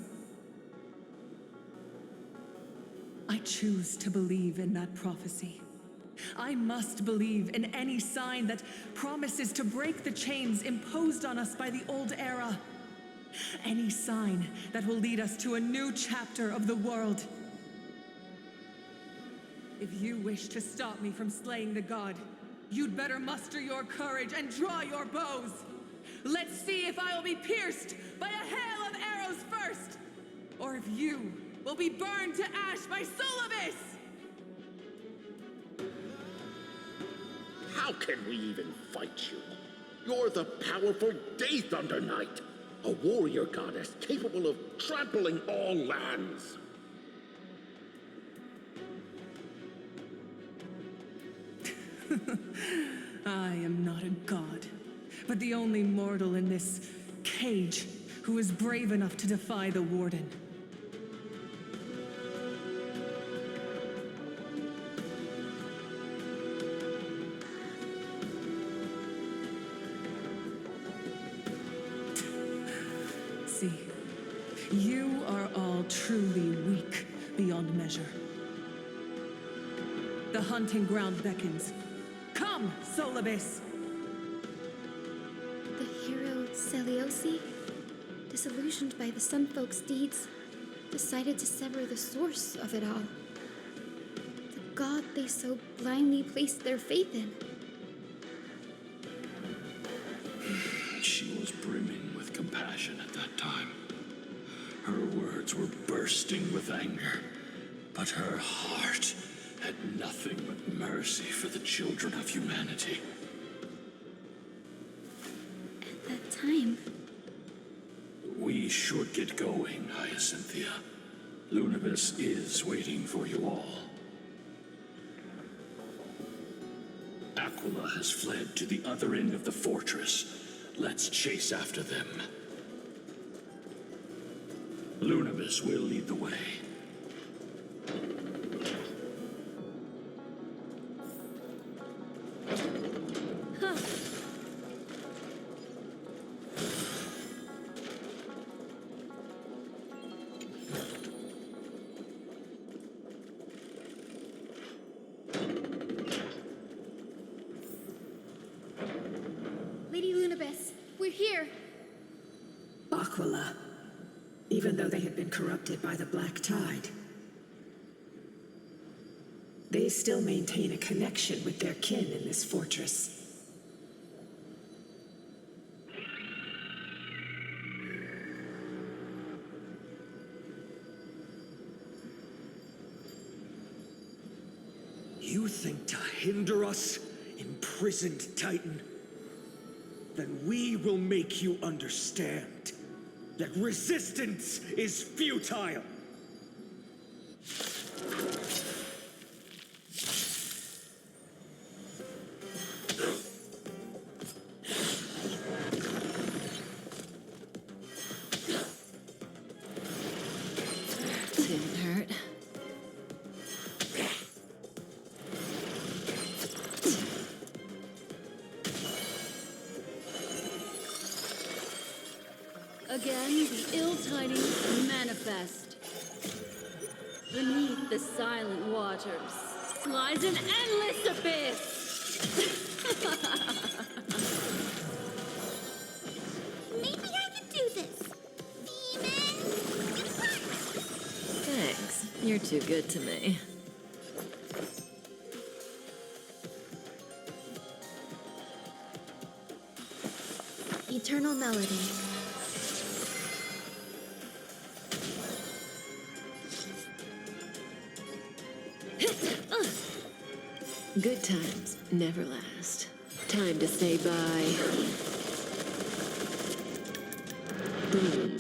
I choose to believe in that prophecy. I must believe in any sign that promises to break the chains imposed on us by the old era. Any sign that will lead us to a new chapter of the world. If you wish to stop me from slaying the god, you'd better muster your courage and draw your bows. Let's see if I will be pierced by a hail of arrows first, or if you will be burned to ash by Solibus! How can we even fight you? You're the powerful Day Thunder Knight, a warrior goddess capable of trampling all lands. I am not a god, but the only mortal in this cage who is brave enough to defy the Warden. See, you are all truly weak beyond measure. The hunting ground beckons. Come, Solibus! The hero Celiosi, disillusioned by the Sun Folk's deeds, decided to sever the source of it all. The god they so blindly placed their faith in. She was brimming with compassion at that time. Her words were bursting with anger, but her heart had nothing but mercy for the children of humanity. At that time... We should get going, Hyacinthia. Lunibus is waiting for you all. Aquila has fled to the other end of the fortress. Let's chase after them. Lunibus will lead the way. Lady Lunibus, we're here! Aquila, even though they had been corrupted by the Black Tide, they still maintain a connection with their kin in this fortress. You think to hinder us, imprisoned Titan? Then we will make you understand that resistance is futile. Didn't hurt. Again, the ill tidings manifest. Beneath the silent waters lies an endless abyss. Maybe I can do this. Thanks. You're too good to me. eternal melody. Good times never last. Time to say bye. Boom.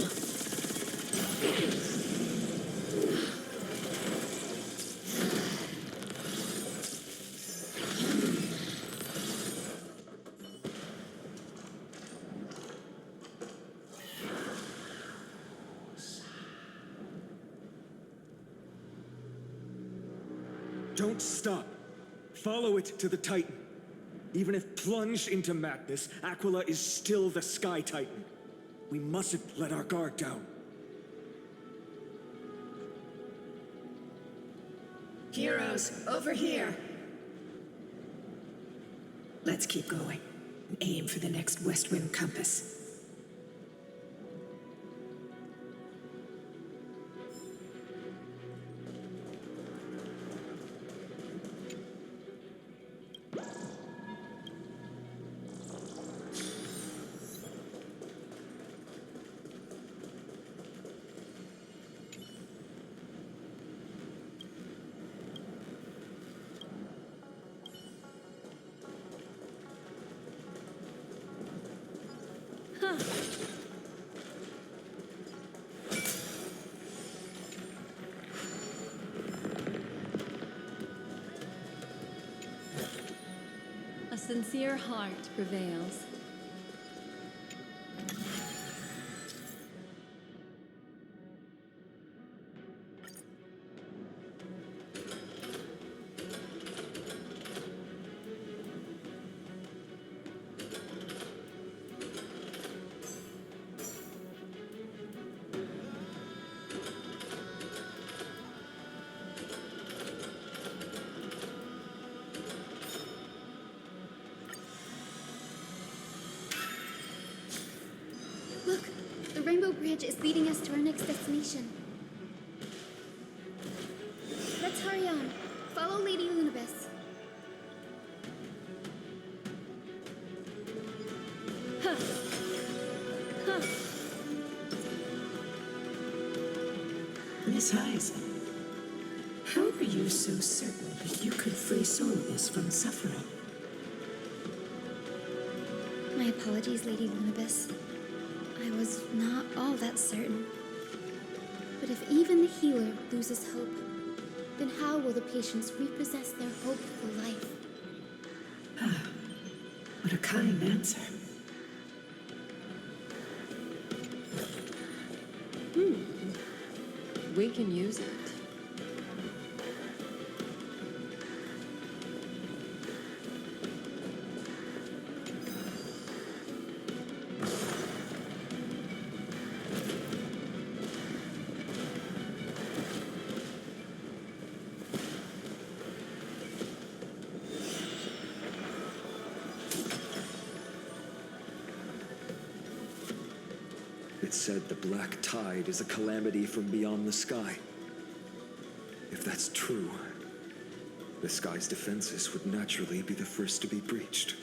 Don't stop. Follow it to the Titan. Even if plunged into madness, Aquila is still the Sky Titan. We mustn't let our guard down. Heroes, over here! Let's keep going and aim for the next west wind compass. A sincere heart prevails. Look, the Rainbow Bridge is leading us to our next destination. Let's hurry on. Follow Lady Lunibus. Huh. Huh. Miss Hyacinth, how are you so certain that you could free Solus from suffering? My apologies, Lady Lunibus. I was not all that certain. But if even the healer loses hope, then how will the patients repossess their hope for life? Ah, what a kind answer. We can use it. It said the black tide is a calamity from beyond the sky. If that's true, the sky's defenses would naturally be the first to be breached.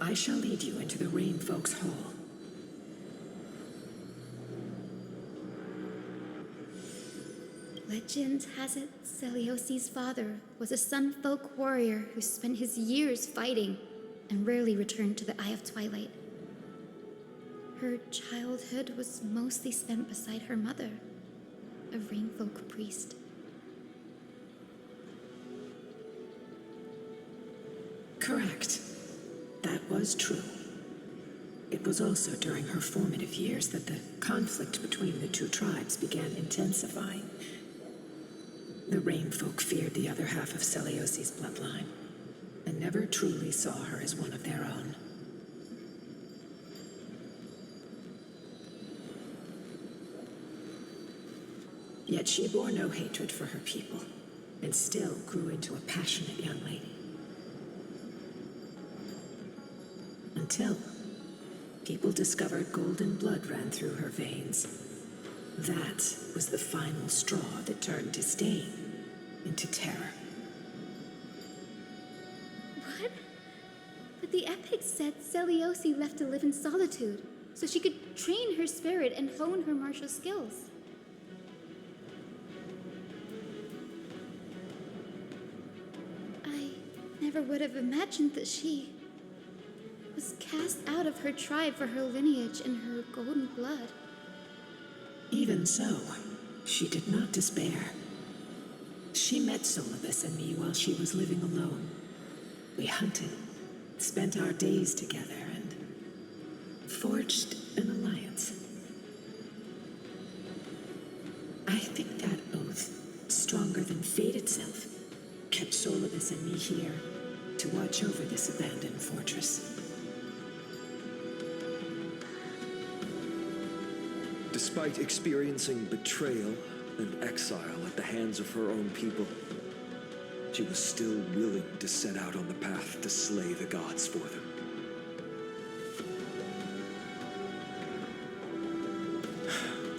I shall lead you into the Rain Folk's Hall. Legend has it Celiosi's father was a Sunfolk warrior who spent his years fighting and rarely returned to the Eye of Twilight. Her childhood was mostly spent beside her mother, a Rainfolk priest. Correct. That was true. It was also during her formative years that the conflict between the two tribes began intensifying. The Rain Folk feared the other half of Celiosi's bloodline, and never truly saw her as one of their own. Yet she bore no hatred for her people, and still grew into a passionate young lady. Until people discovered golden blood ran through her veins. That was the final straw that turned disdain into terror. What? But the epics said Celiosi left to live in solitude, so she could train her spirit and hone her martial skills. I never would have imagined that she was cast out of her tribe for her lineage and her golden blood. Even so, she did not despair. She met Solibus and me while she was living alone. We hunted, spent our days together, and forged an alliance. I think that oath, stronger than fate itself, kept Solibus and me here to watch over this abandoned fortress. Despite experiencing betrayal and exile at the hands of her own people, she was still willing to set out on the path to slay the gods for them.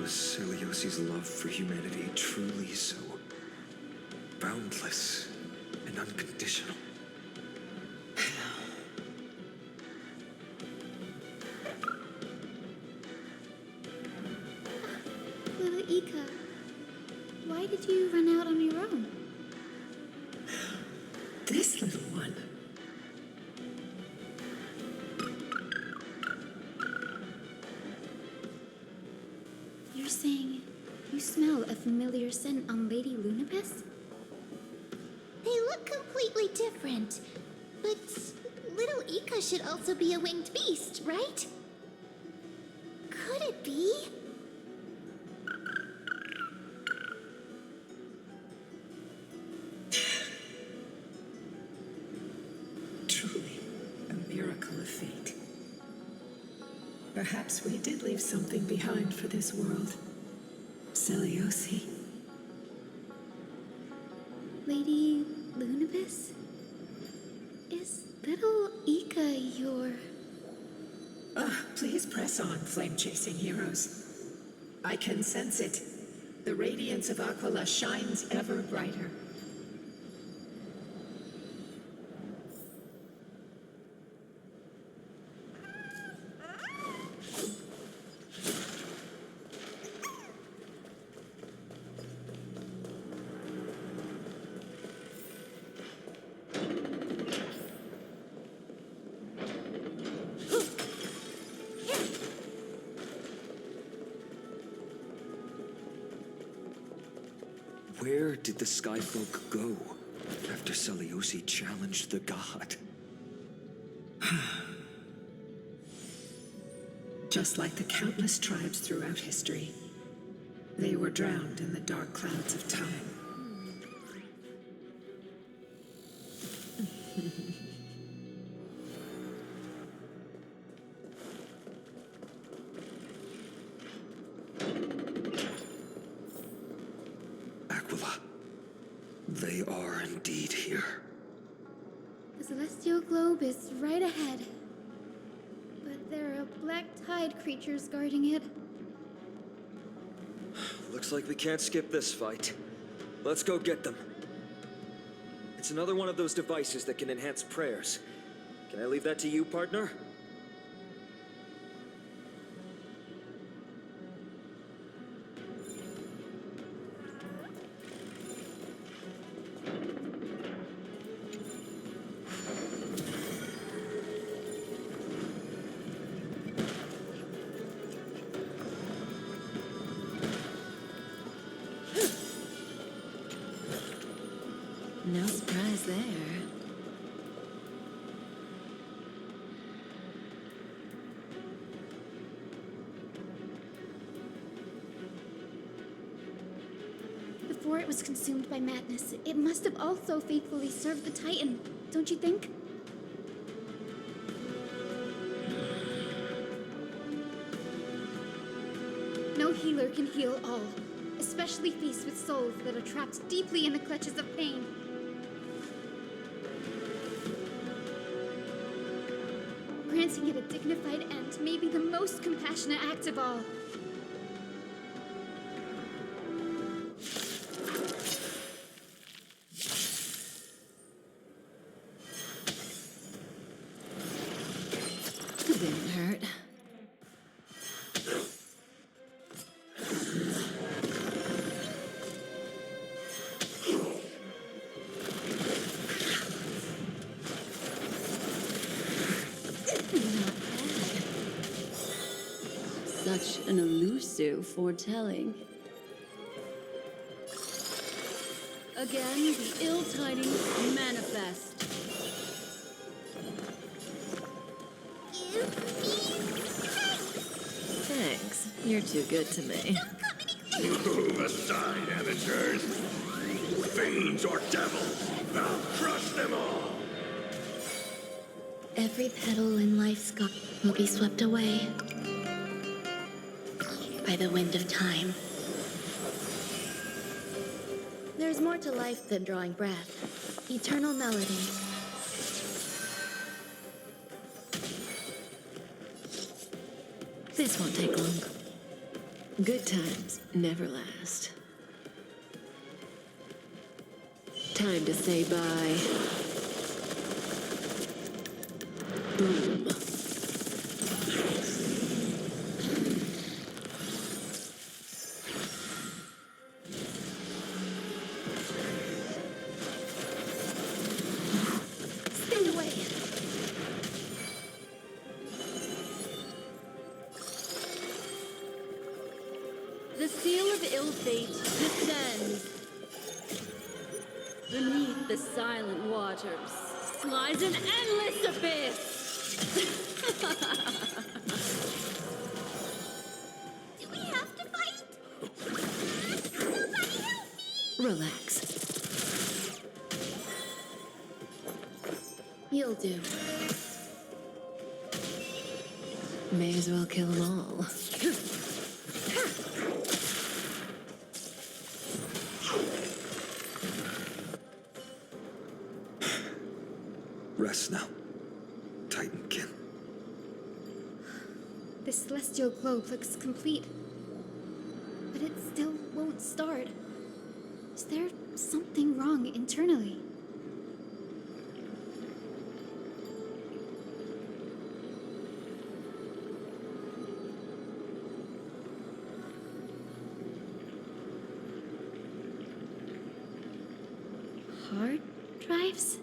Was Celiosi's love for humanity truly so boundless and unconditional? Lila Ika, why did you run out on your own? This little one. You're saying you smell a familiar scent on Lady Lunibus? They look completely different. But little Ika should also be a winged beast, right? Could it be? Truly, a miracle of fate. Perhaps we did leave something behind for this world. Celiosi. Lady Lunibus? Is little Ika your... Please press on, flame-chasing heroes. I can sense it. The radiance of Aquila shines ever brighter. Where did the Skyfolk go after Celiosi challenged the god? Just like the countless tribes throughout history, they were drowned in the dark clouds of time. Aquila, they are indeed here. The celestial globe is right ahead. But there are black tide creatures guarding it. Looks like we can't skip this fight. Let's go get them. It's another one of those devices that can enhance prayers. Can I leave that to you, partner? No surprise there. before it was consumed by madness, it must have also faithfully served the Titan, don't you think? No healer can heal all, especially faced with souls that are trapped deeply in the clutches of pain. Granting it a dignified end may be the most compassionate act of all. Didn't hurt. Such an elusive foretelling. Again, the ill tidings manifest. Thanks. You're too good to me. Move aside, amateurs. Fiends or devils, I'll crush them all. Every petal in life's garden will be swept away by the wind of time. There's more to life than drawing breath. Eternal melody. This won't take long. Good times never last. Time to say bye. Boom. Stay away! The seal of ill fate descends. Beneath the silent waters lies an endless abyss. Do we have to fight? Relax. You'll do. May as well kill them all. Rest now, Titankin. The celestial globe looks complete, but it still won't start. Is there something wrong internally? Hard drives?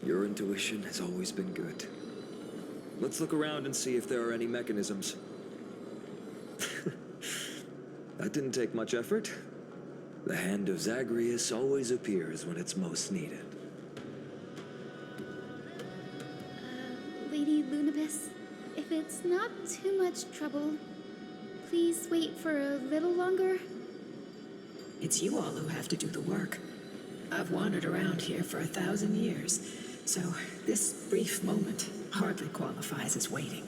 Your intuition has always been good. Let's look around and see if there are any mechanisms. That didn't take much effort. The hand of Zagreus always appears when it's most needed. Lady Lunabis, if it's not too much trouble, please wait for a little longer. It's you all who have to do the work. I've wandered around here for 1,000 years, so this brief moment hardly qualifies as waiting.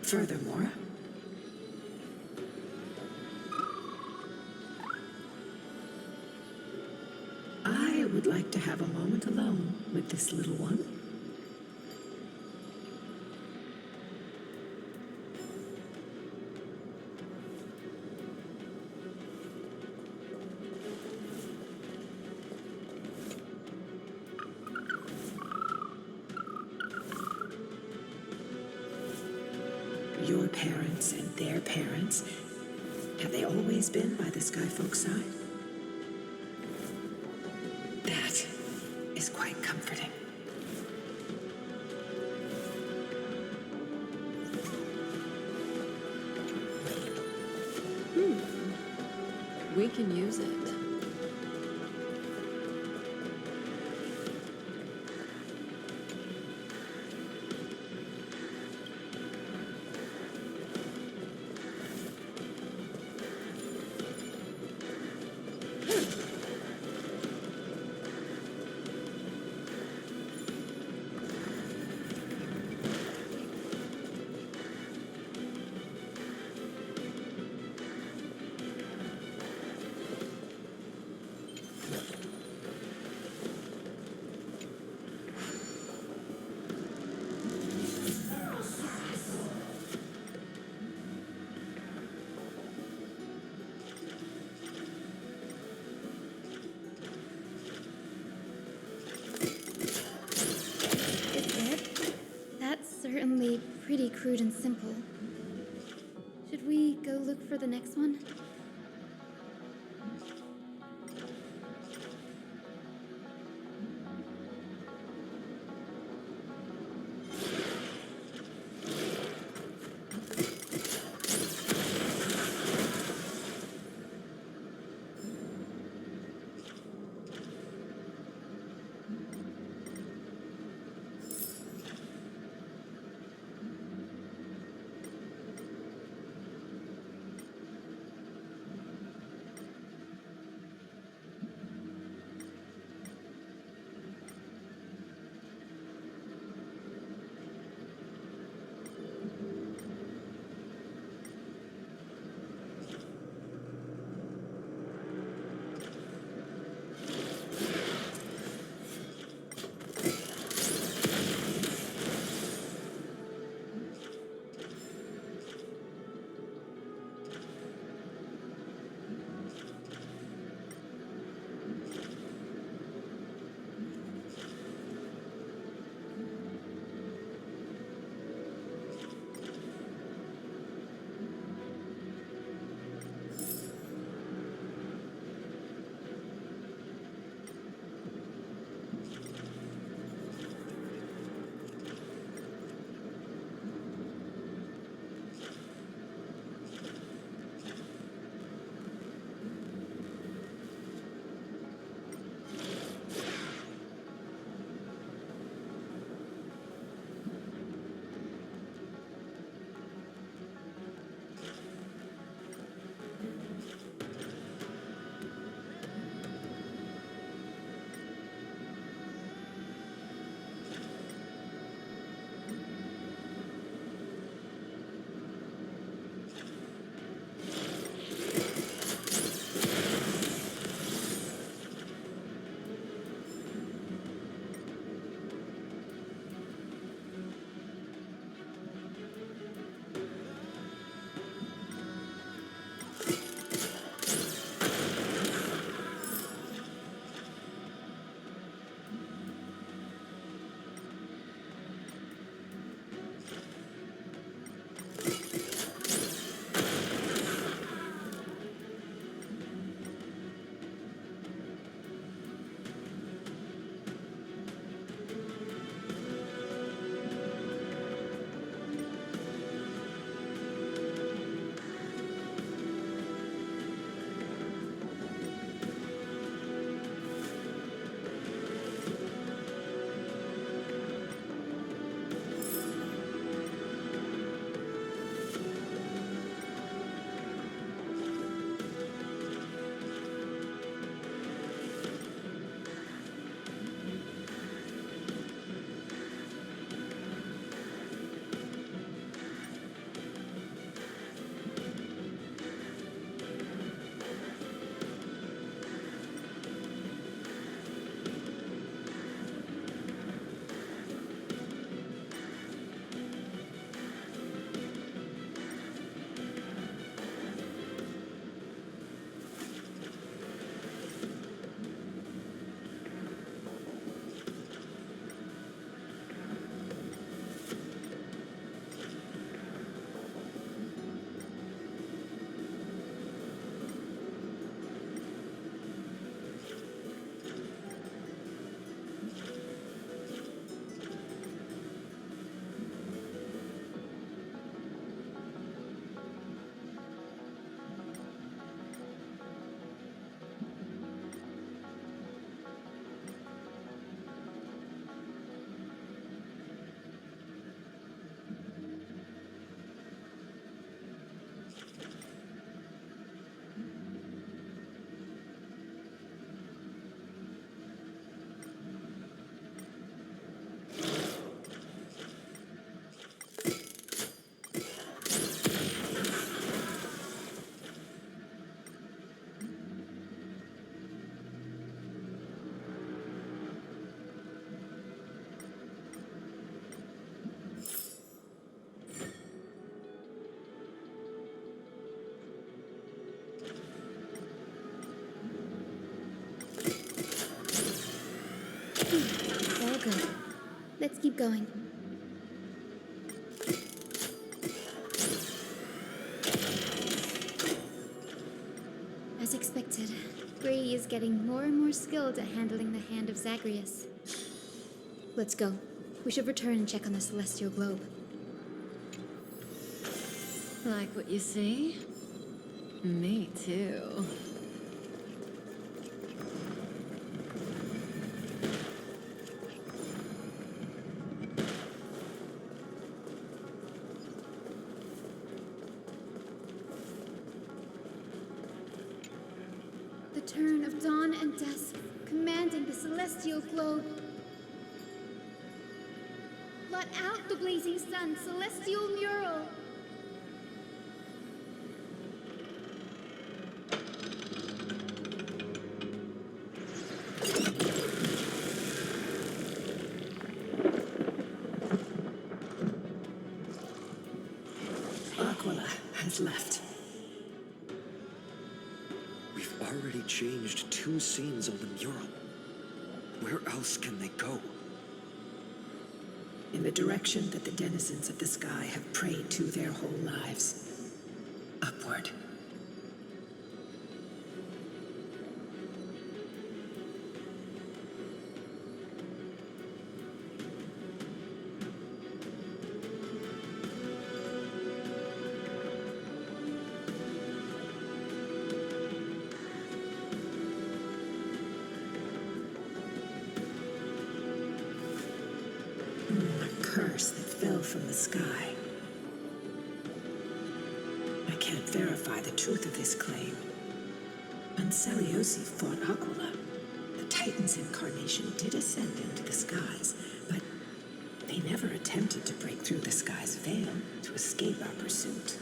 Furthermore, I would like to have a moment alone with this little one. Your parents and their parents, have they always been by the Skyfolk's side? That is quite comforting. comforting. We can use it. That's certainly pretty crude and simple. Should we go look for the next one? Let's keep going. As expected, Grady is getting more and more skilled at handling the hand of Zagreus. Let's go. We should return and check on the celestial globe. Like what you see? Me too. The turn of dawn and dusk, commanding the celestial globe. Blot out the blazing sun, celestial mural. Aquila has left. We've already changed 2 scenes on the mural. Where else can they go? In the direction that the denizens of the sky have prayed to their whole lives. Upward. A curse that fell from the sky. I can't verify the truth of this claim. When Seleucus fought Aquila, the Titan's incarnation did ascend into the skies, but they never attempted to break through the sky's veil to escape our pursuit.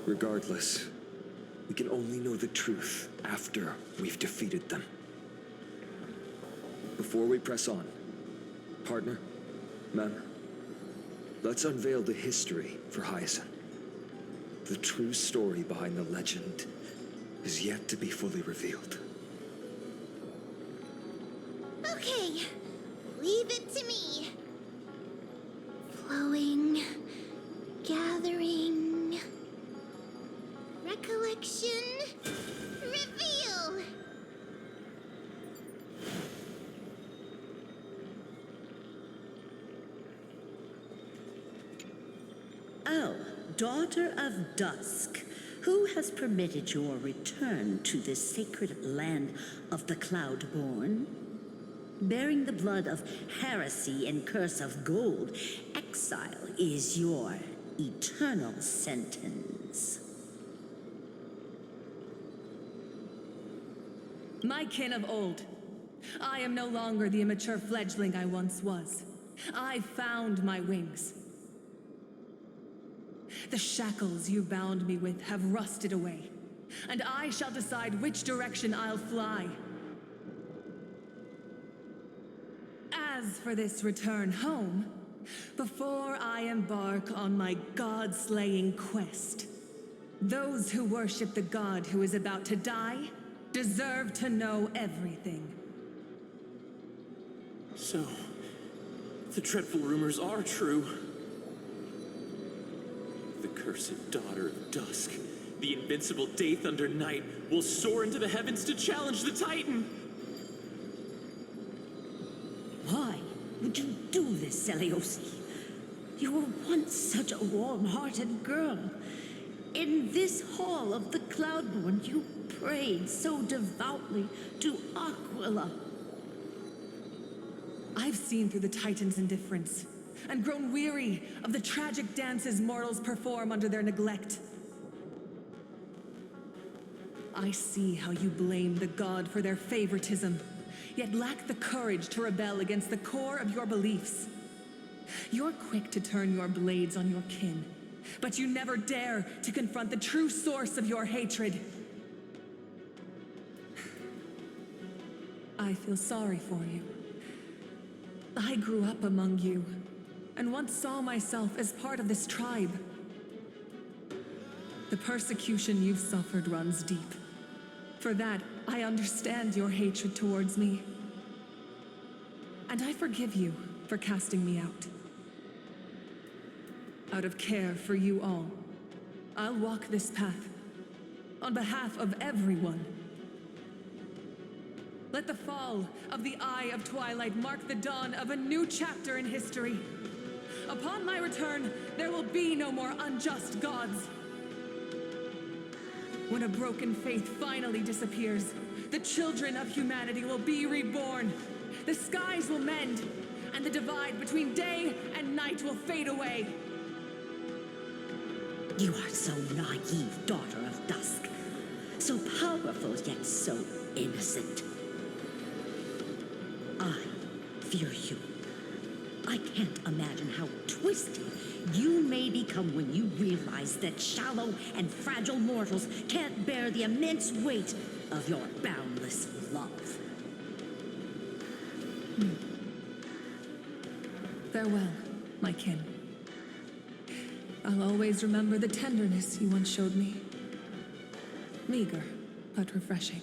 Regardless, we can only know the truth after we've defeated them. Before we press on, partner, ma'am, let's unveil the history for Hyacinth. The true story behind the legend is yet to be fully revealed. Okay, leave it to me. Flowing, gathering, recollection, reveal! Oh, daughter of dusk, who has permitted your return to this sacred land of the Cloudborn? Bearing the blood of heresy and curse of gold, exile is your eternal sentence. My kin of old, I am no longer the immature fledgling I once was. I found my wings. The shackles you bound me with have rusted away, and I shall decide which direction I'll fly. As for this return home, before I embark on my god-slaying quest, those who worship the god who is about to die deserve to know everything. So, the dreadful rumors are true. The cursed daughter of dusk, the invincible Day Thunder Knight, will soar into the heavens to challenge the Titan! Why would you do this, Seleucus? You were once such a warm-hearted girl. In this hall of the Cloudborn, you prayed so devoutly to Aquila. I've seen through the Titan's indifference, and grown weary of the tragic dances mortals perform under their neglect. I see how you blame the god for their favoritism, yet lack the courage to rebel against the core of your beliefs. You're quick to turn your blades on your kin, But you never dare to confront the true source of your hatred. I feel sorry for you. I grew up among you, and once saw myself as part of this tribe. The persecution you've suffered runs deep. For that, I understand your hatred towards me. And I forgive you for casting me out. Out of care for you all, I'll walk this path on behalf of everyone. Let the fall of the Eye of Twilight mark the dawn of a new chapter in history. Upon my return, there will be no more unjust gods. When a broken faith finally disappears, the children of humanity will be reborn. The skies will mend, and the divide between day and night will fade away. You are so naive, daughter of dusk. So powerful, yet so innocent. I fear you. I can't imagine how twisted you may become when you realize that shallow and fragile mortals can't bear the immense weight of your boundless love. Farewell, my kin. I'll always remember the tenderness you once showed me. Meager, but refreshing.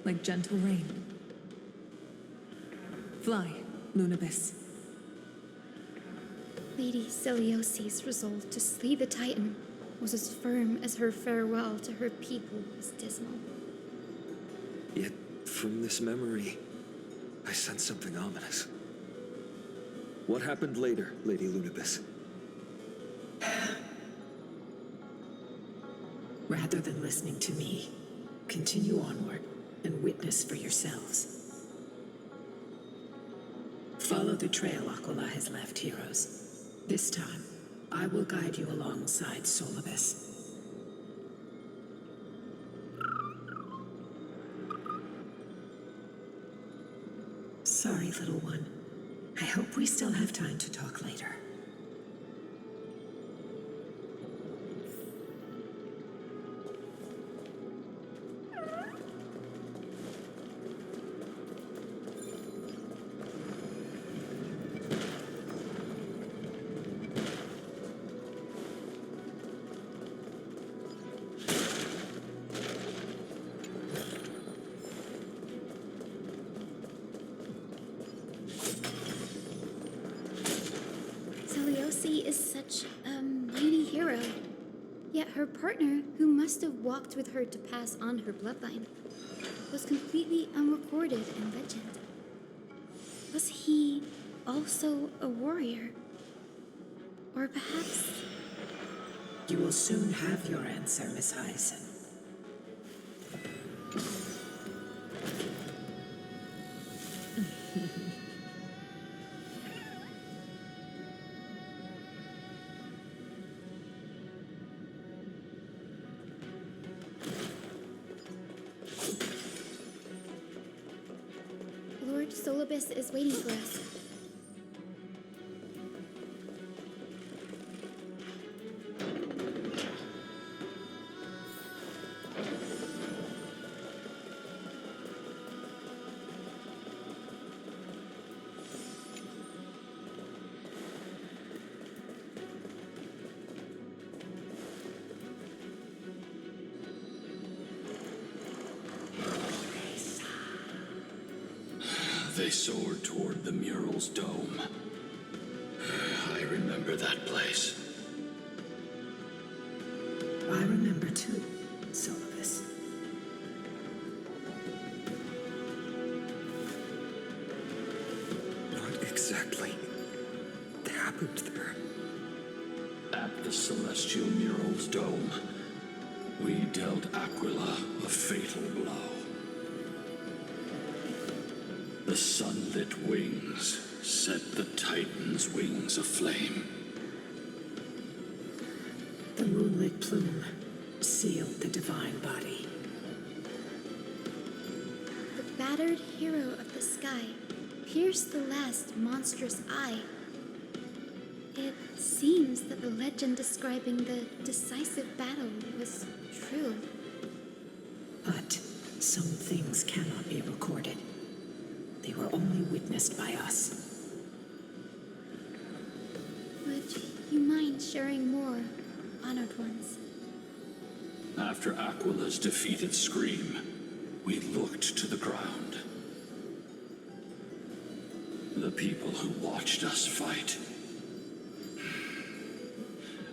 Like gentle rain. Fly, Lunibis. Lady Celiosi's resolve to slay the Titan was as firm as her farewell to her people was dismal. Yet, from this memory, I sense something ominous. What happened later, Lady Lunibis? Rather than listening to me, continue onward and witness for yourselves. Follow the trail Aquila has left, heroes. This time, I will guide you alongside Solibus. Sorry, little one. I hope we still have time to talk later. Celiosi is such a mighty hero. Yet her partner, who must have walked with her to pass on her bloodline, was completely unrecorded in legend. Was he also a warrior? Or perhaps... You will soon have your answer, Miss Hyacinth. Lord Solibus is waiting for us. They soared toward the mural's dome. I remember that place. I remember too, Solibus. What exactly happened there? At the celestial mural's dome, we dealt Aquila a fatal blow. The sunlit wings set the Titan's wings aflame. The moonlit plume sealed the divine body. The battered hero of the sky pierced the last monstrous eye. It seems that the legend describing the decisive battle was true. But some things cannot be recorded. They were only witnessed by us. Would you mind sharing more, honored ones? After Aquila's defeated Scream, we looked to the ground. The people who watched us fight.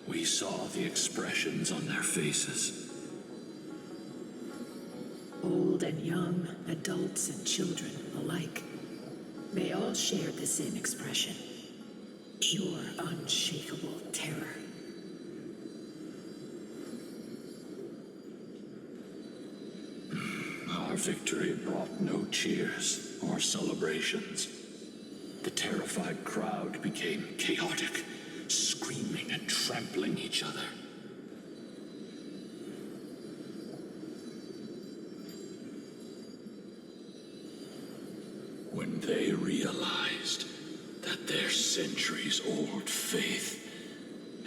We saw the expressions on their faces. Old and young, adults and children alike. They all shared the same expression. Pure, unshakable terror. Our victory brought no cheers or celebrations. The terrified crowd became chaotic, screaming and trampling each other. When they realized that their centuries-old faith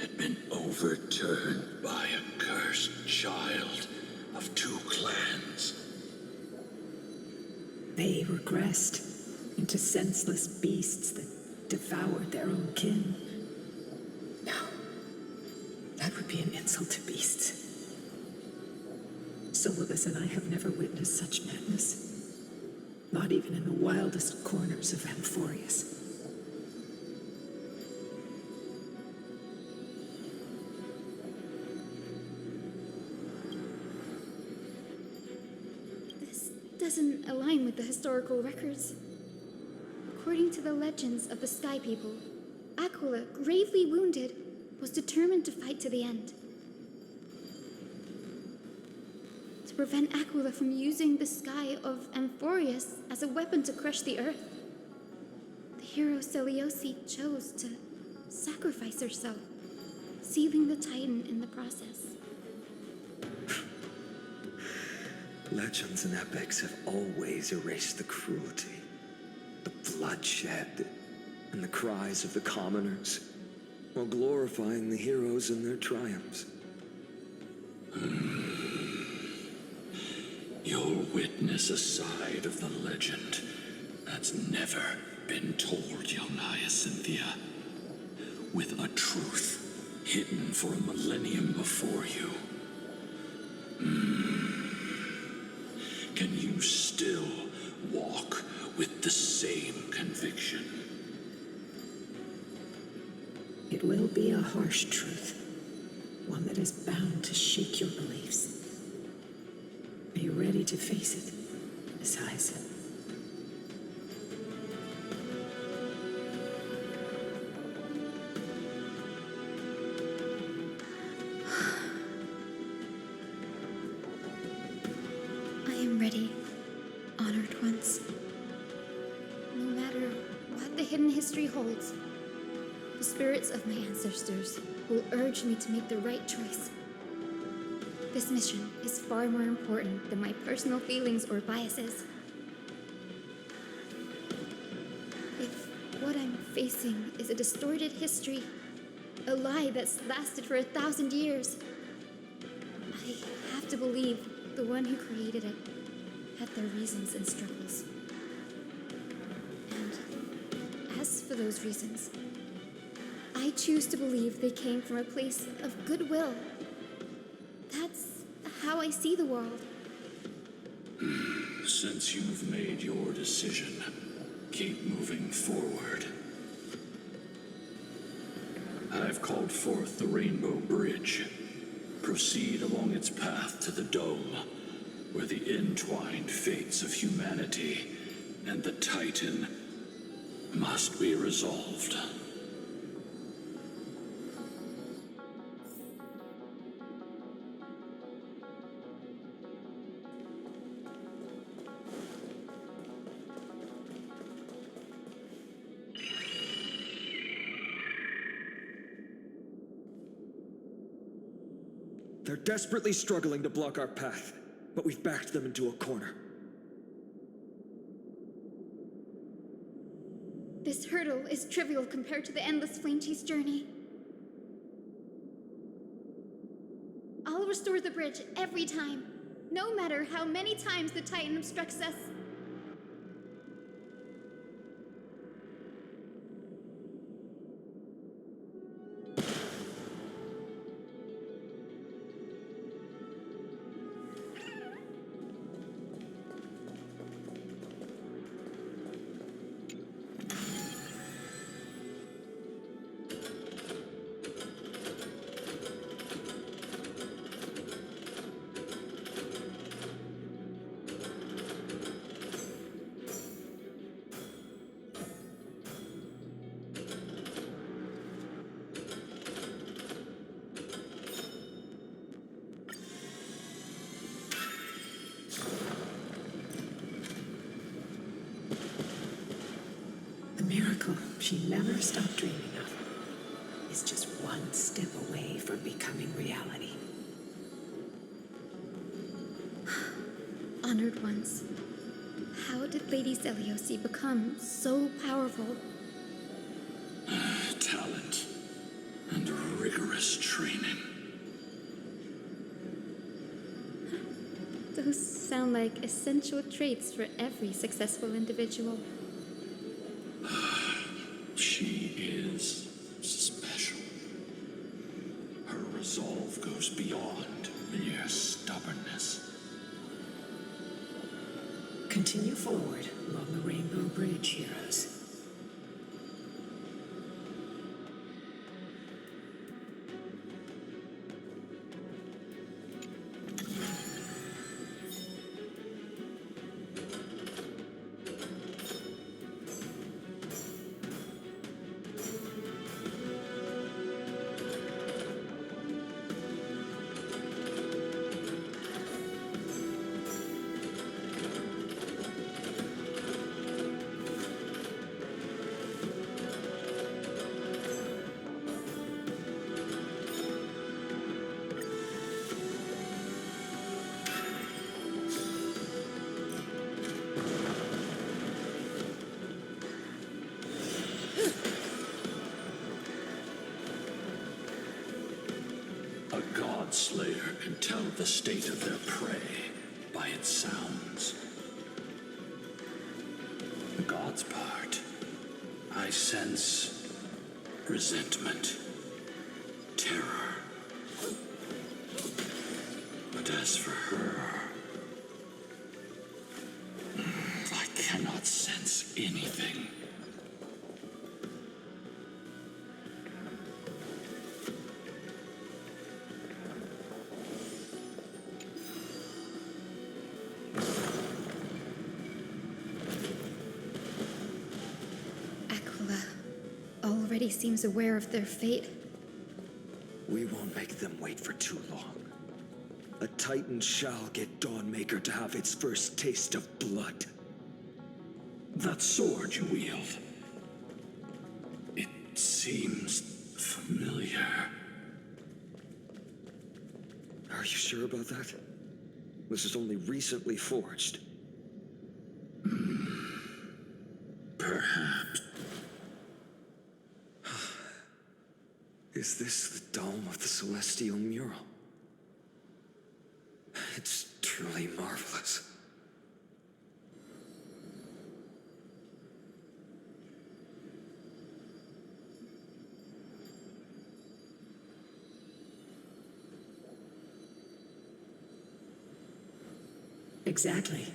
had been overturned by a cursed child of two clans. They regressed into senseless beasts that devoured their own kin. No, that would be an insult to beasts. Solus and I have never witnessed such madness. Not even in the wildest corners of Amphorius. This doesn't align with the historical records. According to the legends of the Sky People, Aquila, gravely wounded, was determined to fight to the end. To prevent Aquila from using the sky of Amphorius as a weapon to crush the earth, the hero Selioce chose to sacrifice herself, sealing the Titan in the process. Legends and epics have always erased the cruelty, the bloodshed, and the cries of the commoners, while glorifying the heroes and their triumphs. You'll witness a side of the legend that's never been told, young Hyacinthia, with a truth hidden for a millennium before you. Can you still walk with the same conviction? It will be a harsh truth, one that is bound to shake your beliefs. Are you ready to face it, Miss Hyacinth? I am ready, honored ones. No matter what the hidden history holds, the spirits of my ancestors will urge me to make the right choice. This mission is far more important than my personal feelings or biases. If what I'm facing is a distorted history, a lie that's lasted for 1,000 years, I have to believe the one who created it had their reasons and struggles. And as for those reasons, I choose to believe they came from a place of goodwill. That's how I see the world. Since you've made your decision, keep moving forward. I've called forth the Rainbow Bridge. Proceed along its path to the Dome, where the entwined fates of humanity and the Titan must be resolved. They're desperately struggling to block our path, but we've backed them into a corner. This hurdle is trivial compared to the endless flame chase journey. I'll restore the bridge every time, no matter how many times the Titan obstructs us. The miracle she never stopped dreaming of is just one step away from becoming reality. Honored ones, how did Lady Zeliosi become so powerful? Talent and rigorous training. Those sound like essential traits for every successful individual. She is special. Her resolve goes beyond mere stubbornness. Continue forward along the Rainbow Bridge, heroes. A god slayer can tell the state of their prey by its sounds. The god's part, I sense resentment, terror. But as for her, I cannot sense anything. Already seems aware of their fate. We won't make them wait for too long. A Titan shall get Dawnmaker to have its first taste of blood. That sword you wield, it seems familiar. Are you sure about that? This is only recently forged. Perhaps. Is this the dome of the celestial mural? It's truly marvelous. Exactly.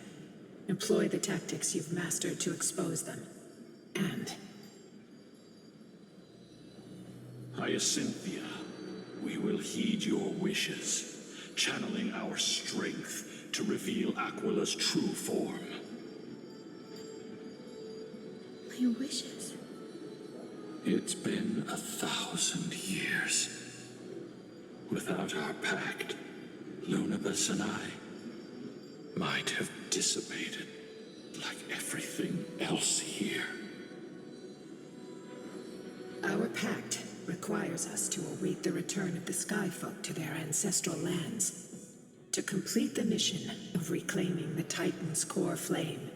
Employ the tactics you've mastered to expose them. And Hyacinthia, we will heed your wishes, channeling our strength to reveal Aquila's true form. My wishes? It's been 1,000 years. Without our pact, Lunabus and I might have dissipated like everything else here. our pact requires us to await the return of the Sky Folk to their ancestral lands, to complete the mission of reclaiming the Titan's core flame.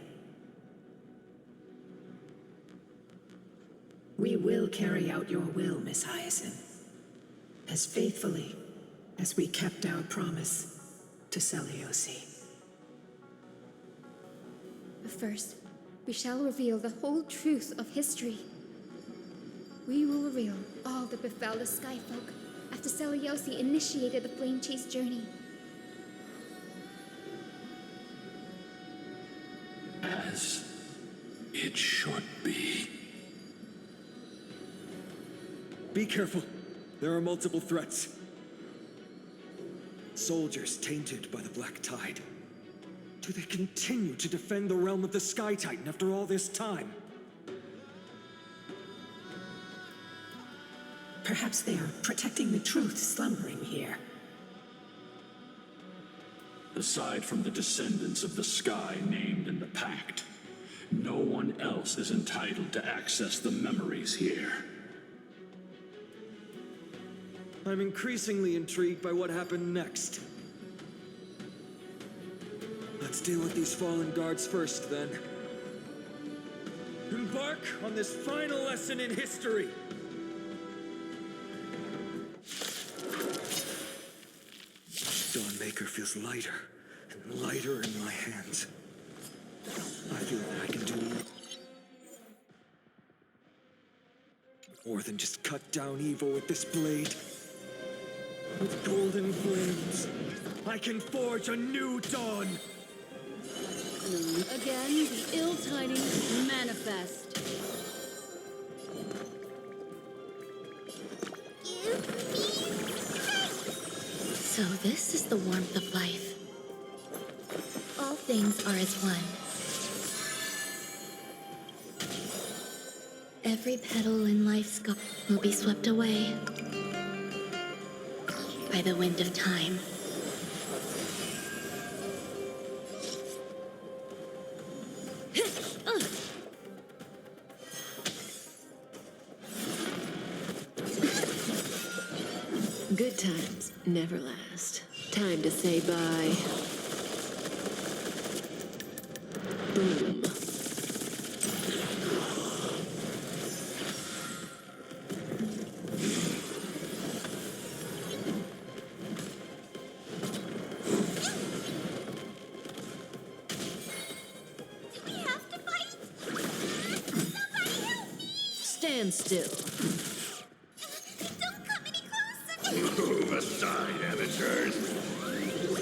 We will carry out your will, Miss Hyacinth, as faithfully as we kept our promise to Seliosi. But first, we shall reveal the whole truth of history. We will reveal all that befell the Skyfolk after Seliosi initiated the Flame Chase journey. As it should be. Be careful. There are multiple threats. Soldiers tainted by the Black Tide. Do they continue to defend the realm of the Sky Titan after all this time? Perhaps they are protecting the truth slumbering here. Aside from the descendants of the sky named in the pact, no one else is entitled to access the memories here. I'm increasingly intrigued by what happened next. Let's deal with these fallen guards first, then. Embark on this final lesson in history! Dawnmaker feels lighter and lighter in my hands. I feel that I can do more than just cut down evil with this blade. With golden flames, I can forge a new dawn! Again, the ill tidings manifest. So this is the warmth of life. All things are as one. Every petal in life's garden will be swept away by the wind of time. Good times never last. Time to say bye. Boom. Stand still. Move aside, amateurs!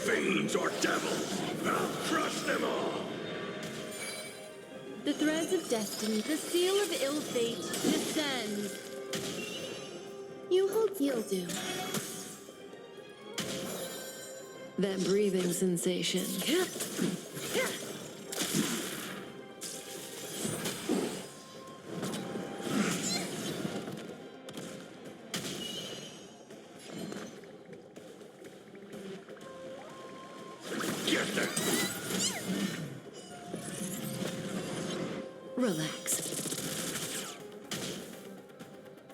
Fiends or devils! I'll crush them all! The threads of destiny, the seal of ill fate, descends. You hold you'll do. That breathing sensation. Relax.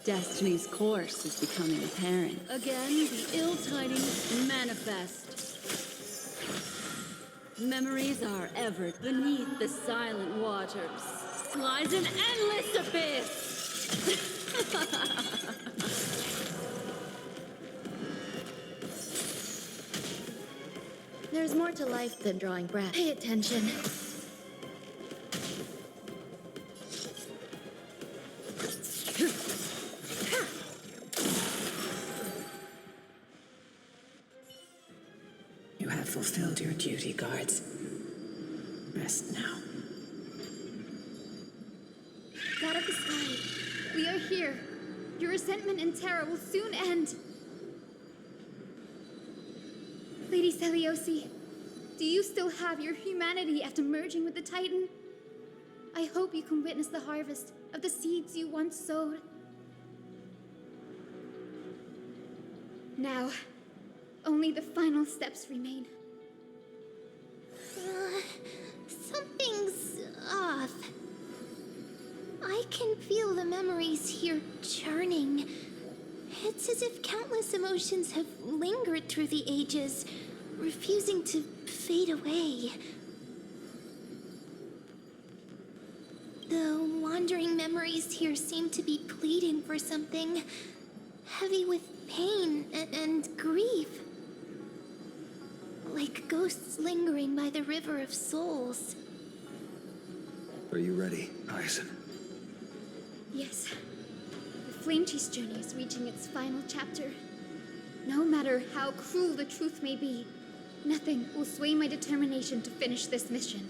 Destiny's course is becoming apparent. Again, the ill tidings manifest. Memories are ever beneath the silent waters. Lies an endless abyss! There's more to life than drawing breath. Pay attention. You have fulfilled your duty, guards. Rest now. God of the Sky, we are here. Your resentment and terror will soon end. Lady Seliosi, do you still have your humanity after merging with the Titan? I hope you can witness the harvest of the seeds you once sowed. Now, only the final steps remain. Something's off. I can feel the memories here churning. It's as if countless emotions have lingered through the ages, refusing to fade away. The wandering memories here seem to be pleading for something heavy with pain and grief. Like ghosts lingering by the river of souls. Are you ready, Hyacinth? Yes. The Flame Chase journey is reaching its final chapter. No matter how cruel the truth may be, nothing will sway my determination to finish this mission.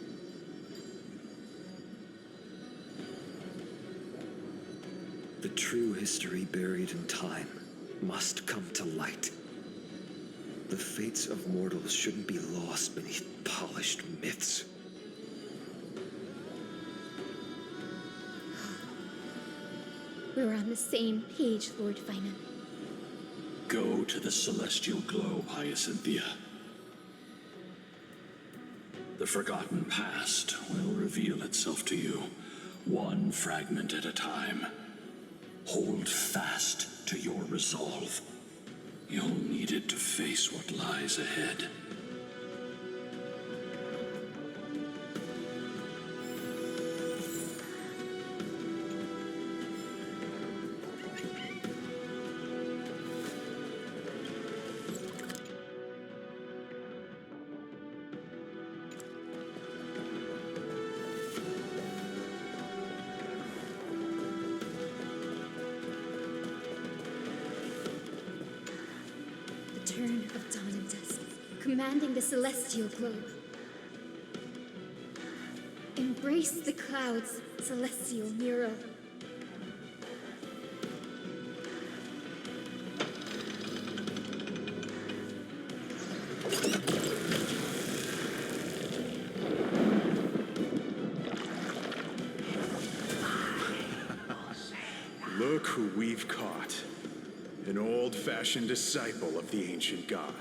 The true history buried in time must come to light. The fates of mortals shouldn't be lost beneath polished myths. We're on the same page, Lord Finan. Go to the celestial globe, Hyacinthia. The forgotten past will reveal itself to you, one fragment at a time. Hold fast to your resolve. You'll need it to face what lies ahead. Turn of dawn and dusk, commanding the celestial globe. Embrace the clouds, celestial mural. Look who we've caught. An old-fashioned disciple of the ancient god.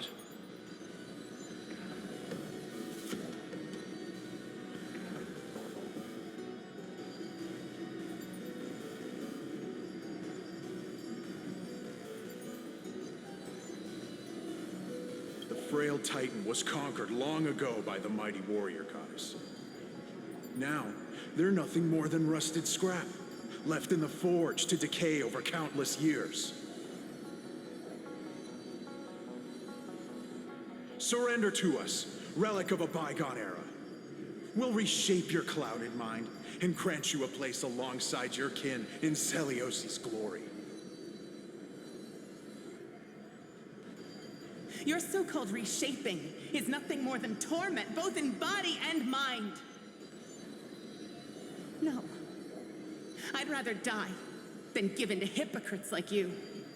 The frail Titan was conquered long ago by the mighty warrior goddess. Now, they're nothing more than rusted scrap, left in the forge to decay over countless years. Surrender to us, relic of a bygone era. We'll reshape your clouded mind and grant you a place alongside your kin in Celiosi's glory. Your so-called reshaping is nothing more than torment, both in body and mind. No. I'd rather die than give in to hypocrites like you,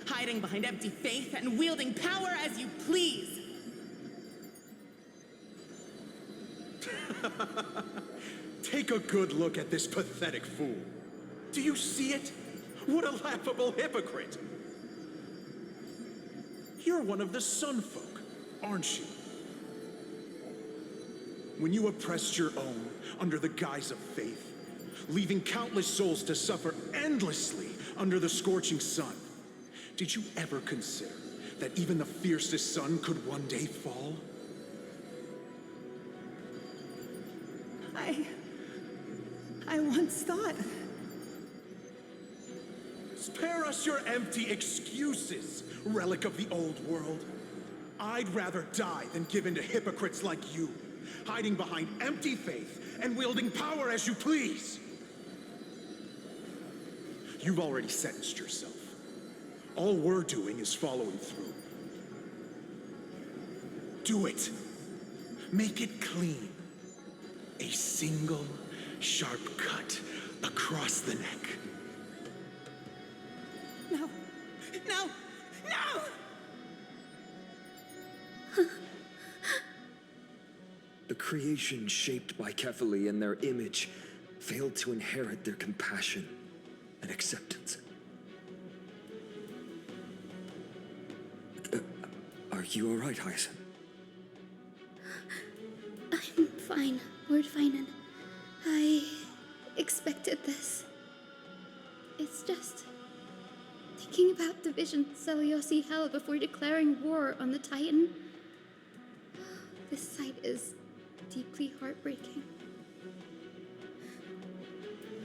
hiding behind empty faith and wielding power as you please. Take a good look at this pathetic fool. Do you see it? What a laughable hypocrite! You're one of the Sun Folk, aren't you? When you oppressed your own under the guise of faith, leaving countless souls to suffer endlessly under the scorching sun, did you ever consider that even the fiercest sun could one day fall? I once thought... Spare us your empty excuses, relic of the old world. I'd rather die than give in to hypocrites like you, hiding behind empty faith and wielding power as you please. You've already sentenced yourself. All we're doing is following through. Do it. Make it clean. A single sharp cut across the neck. No! No! No! The creation shaped by Kefali and their image failed to inherit their compassion and acceptance. Are you all right, Hyacinth? I'm fine, Lord Finan. I expected this. It's just thinking about the vision Celiosi held before declaring war on the Titan. This sight is deeply heartbreaking.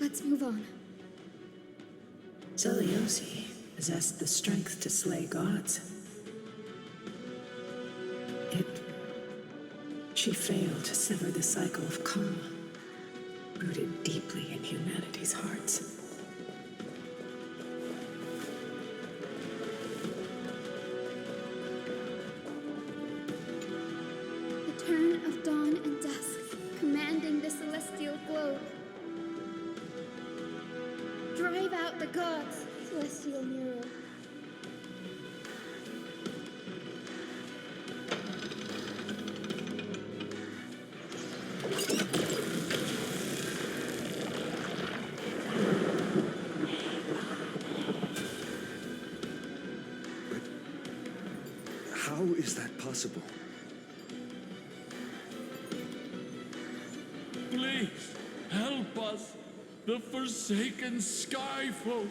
Let's move on. Zeliosi possessed the strength to slay gods. Yet, she failed to sever the cycle of karma, rooted deeply in humanity's hearts. The turn of dawn and dusk, commanding the celestial globe. Drive out the gods, celestial mural. How is that possible? Please, help us, the forsaken Skyfolk.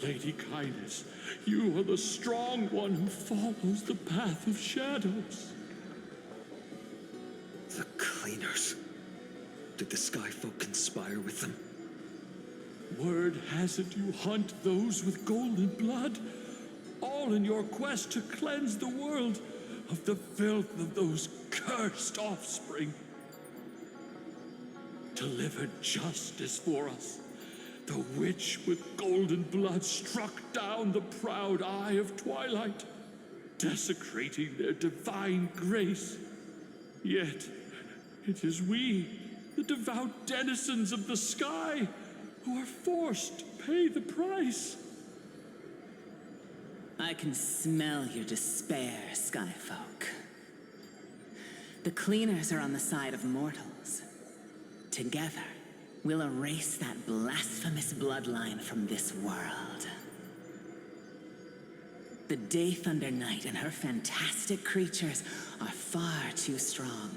Lady Kindness, you are the strong one who follows the path of shadows. The Cleaners. Did the Skyfolk conspire with them? Word has it you hunt those with golden blood, all in your quest to cleanse the world of the filth of those cursed offspring. Delivered justice for us. The witch with golden blood struck down the proud eye of twilight, desecrating their divine grace. Yet, it is we, the devout denizens of the sky, who are forced to pay the price. I can smell your despair, Skyfolk. The Cleaners are on the side of mortals. Together, we'll erase that blasphemous bloodline from this world. The Day Thunder Knight and her fantastic creatures are far too strong.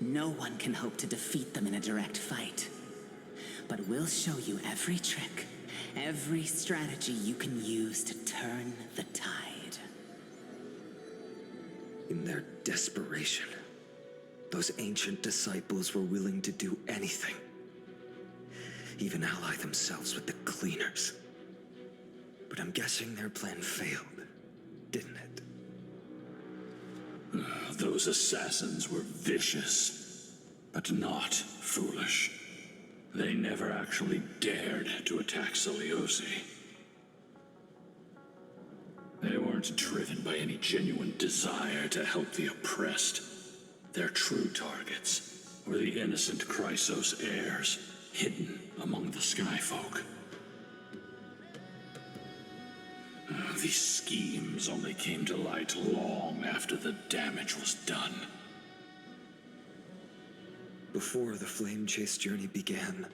No one can hope to defeat them in a direct fight. But we'll show you every trick, every strategy you can use to turn the tide. In their desperation, those ancient disciples were willing to do anything. Even ally themselves with the Cleaners. But I'm guessing their plan failed, didn't it? Those assassins were vicious, but not foolish. They never actually dared to attack Zeliosi. They weren't driven by any genuine desire to help the oppressed. Their true targets were the innocent Chrysos heirs, hidden among the Skyfolk. These schemes only came to light long after the damage was done. Before the Flame Chase journey began,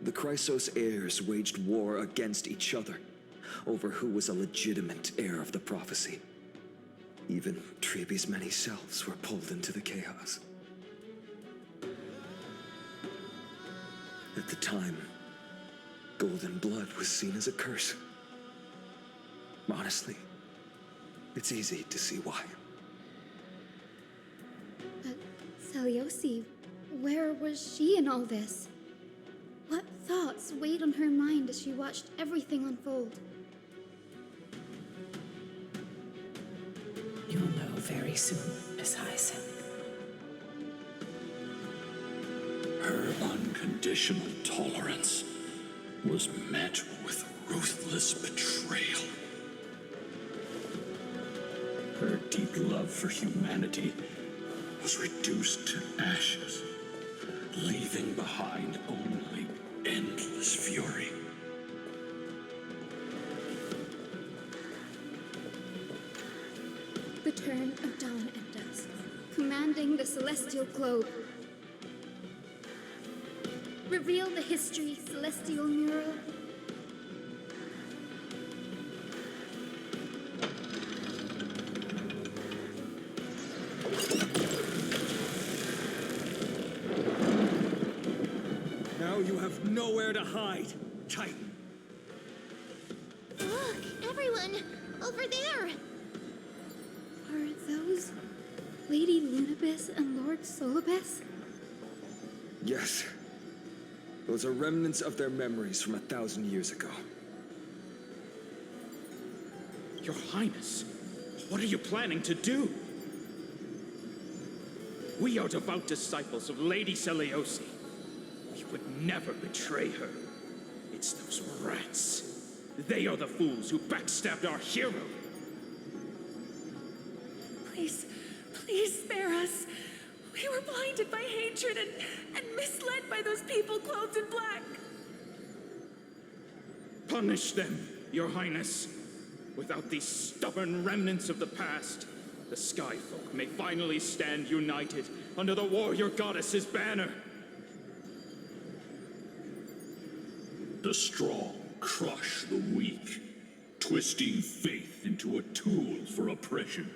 the Chrysos heirs waged war against each other over who was a legitimate heir of the prophecy. Even Treeby's many selves were pulled into the chaos. At the time, golden blood was seen as a curse. Honestly, it's easy to see why. But Zeliosi, where was she in all this? What thoughts weighed on her mind as she watched everything unfold? You'll know very soon, Miss Hyacinth. Her unconditional tolerance was met with ruthless betrayal. Her deep love for humanity was reduced to ashes, leaving behind only endless fury. The turn of dawn and dusk, commanding the celestial globe. Reveal the history, celestial mural. Now you have nowhere to hide, Titan. Look, everyone! Over there! Are those Lady Lunabis and Lord Solibus? Yes. Those are remnants of their memories from 1,000 years ago. Your Highness, what are you planning to do? We are devout disciples of Lady Seliosi. We would never betray her. It's those rats. They are the fools who backstabbed our hero. Please, please spare us. We were blinded by hatred and misled by those people clothed in black. Punish them, Your Highness. Without these stubborn remnants of the past, the Skyfolk may finally stand united under the warrior goddess's banner. The strong crush the weak, twisting faith into a tool for oppression.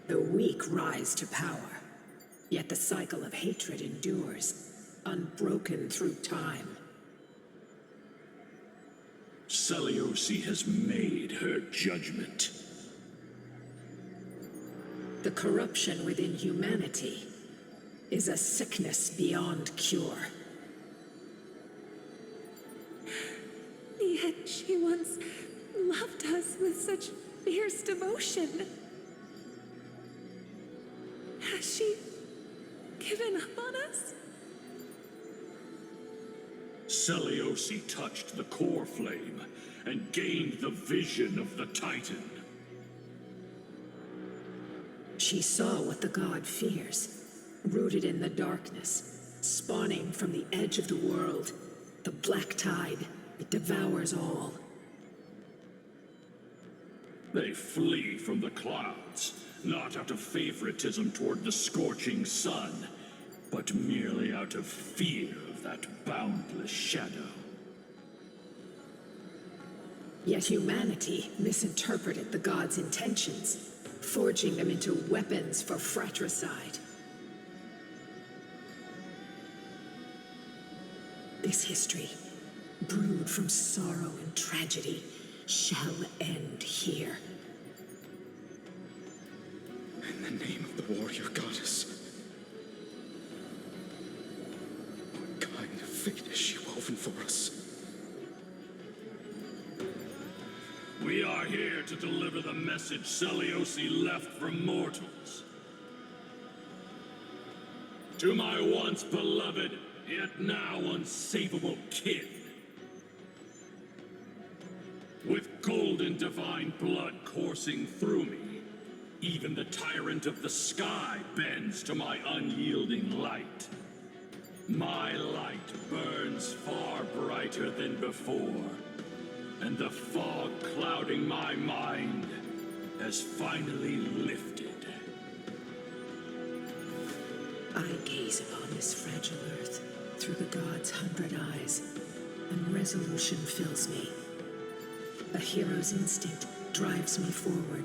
The weak rise to power, yet the cycle of hatred endures, unbroken through time. Seliosi has made her judgment. The corruption within humanity is a sickness beyond cure. Yet she once loved us with such fierce devotion. Has she given up on us? Seliosi touched the core flame and gained the vision of the Titan. She saw what the god fears, rooted in the darkness, spawning from the edge of the world, the black tide that devours all. They flee from the clouds, not out of favoritism toward the scorching sun, but merely out of fear of that boundless shadow. Yet humanity misinterpreted the gods' intentions, forging them into weapons for fratricide. This history, brewed from sorrow and tragedy, shall end here. In the name of the warrior goddess. What kind of fate has she woven for us? We are here to deliver the message Seliosi left for mortals. To my once beloved, yet now unsavable kin. With golden divine blood coursing through me, even the tyrant of the sky bends to my unyielding light. My light burns far brighter than before, and the fog clouding my mind has finally lifted. I gaze upon this fragile earth through the gods' 100 eyes, and resolution fills me. A hero's instinct drives me forward,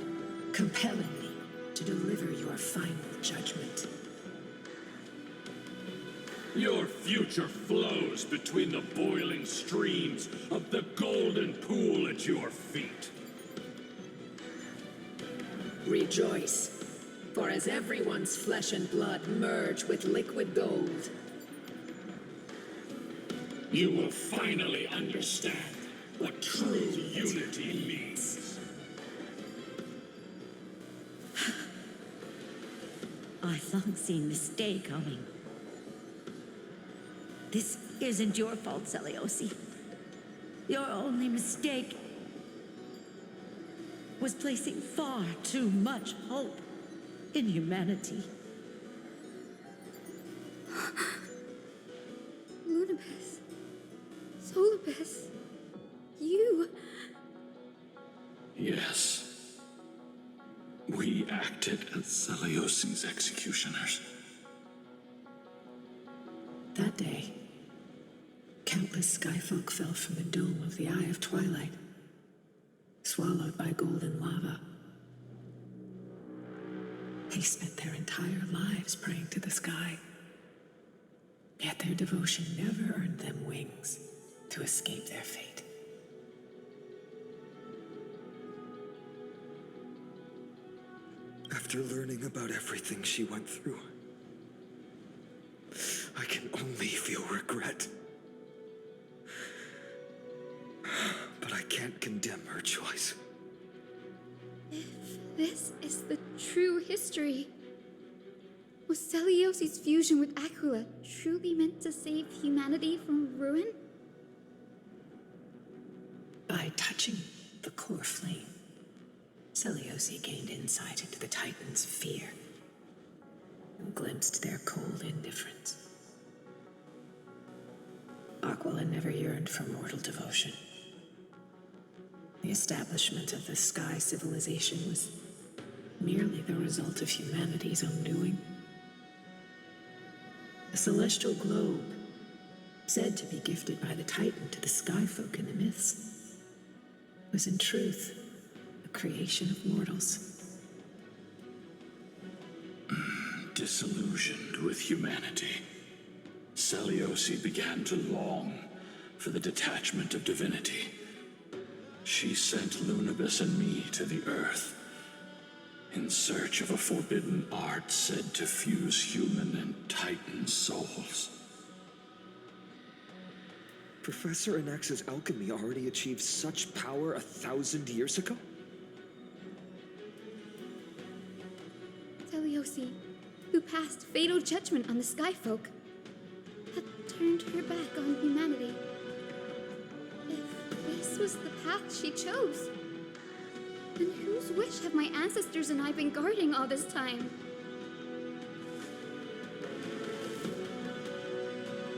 compelling me to deliver your final judgment. Your future flows between the boiling streams of the golden pool at your feet. Rejoice, for as everyone's flesh and blood merge with liquid gold, you will finally understand what true unity means. I've long seen this day coming. This isn't your fault, Seliosi. Your only mistake was placing far too much hope in humanity. Lunibus. Solibus. You. Yes. We acted as Seliosi's executioners. that day, countless skyfolk fell from the dome of the Eye of Twilight, swallowed by golden lava. They spent their entire lives praying to the sky, yet their devotion never earned them wings to escape their fate. After learning about everything she went through, I can only This is the true history. Was Celiosi's fusion with Aquila truly meant to save humanity from ruin? By touching the core flame, Celiosi gained insight into the Titans' fear and glimpsed their cold indifference. Aquila never yearned for mortal devotion. The establishment of the Sky civilization was merely the result of humanity's undoing. The celestial globe, said to be gifted by the Titan to the Sky folk in the myths, was in truth a creation of mortals. Disillusioned with humanity, Celiosi began to long for the detachment of divinity. She sent Lunabis and me to the Earth in search of a forbidden art said to fuse human and Titan souls. Professor Anax's alchemy already achieved such power 1,000 years ago? Celiosi, who passed fatal judgment on the Skyfolk, had turned her back on humanity. If this was the path she chose, then whose wish have my ancestors and I been guarding all this time?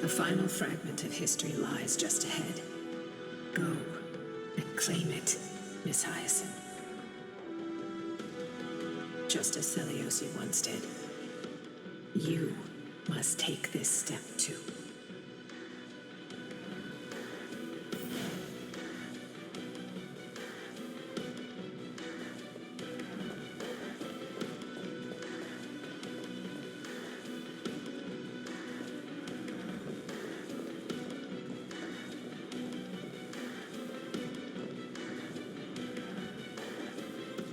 The final fragment of history lies just ahead. Go and claim it, Miss Hyacinth. Just as Celiosi once did, you must take this step too.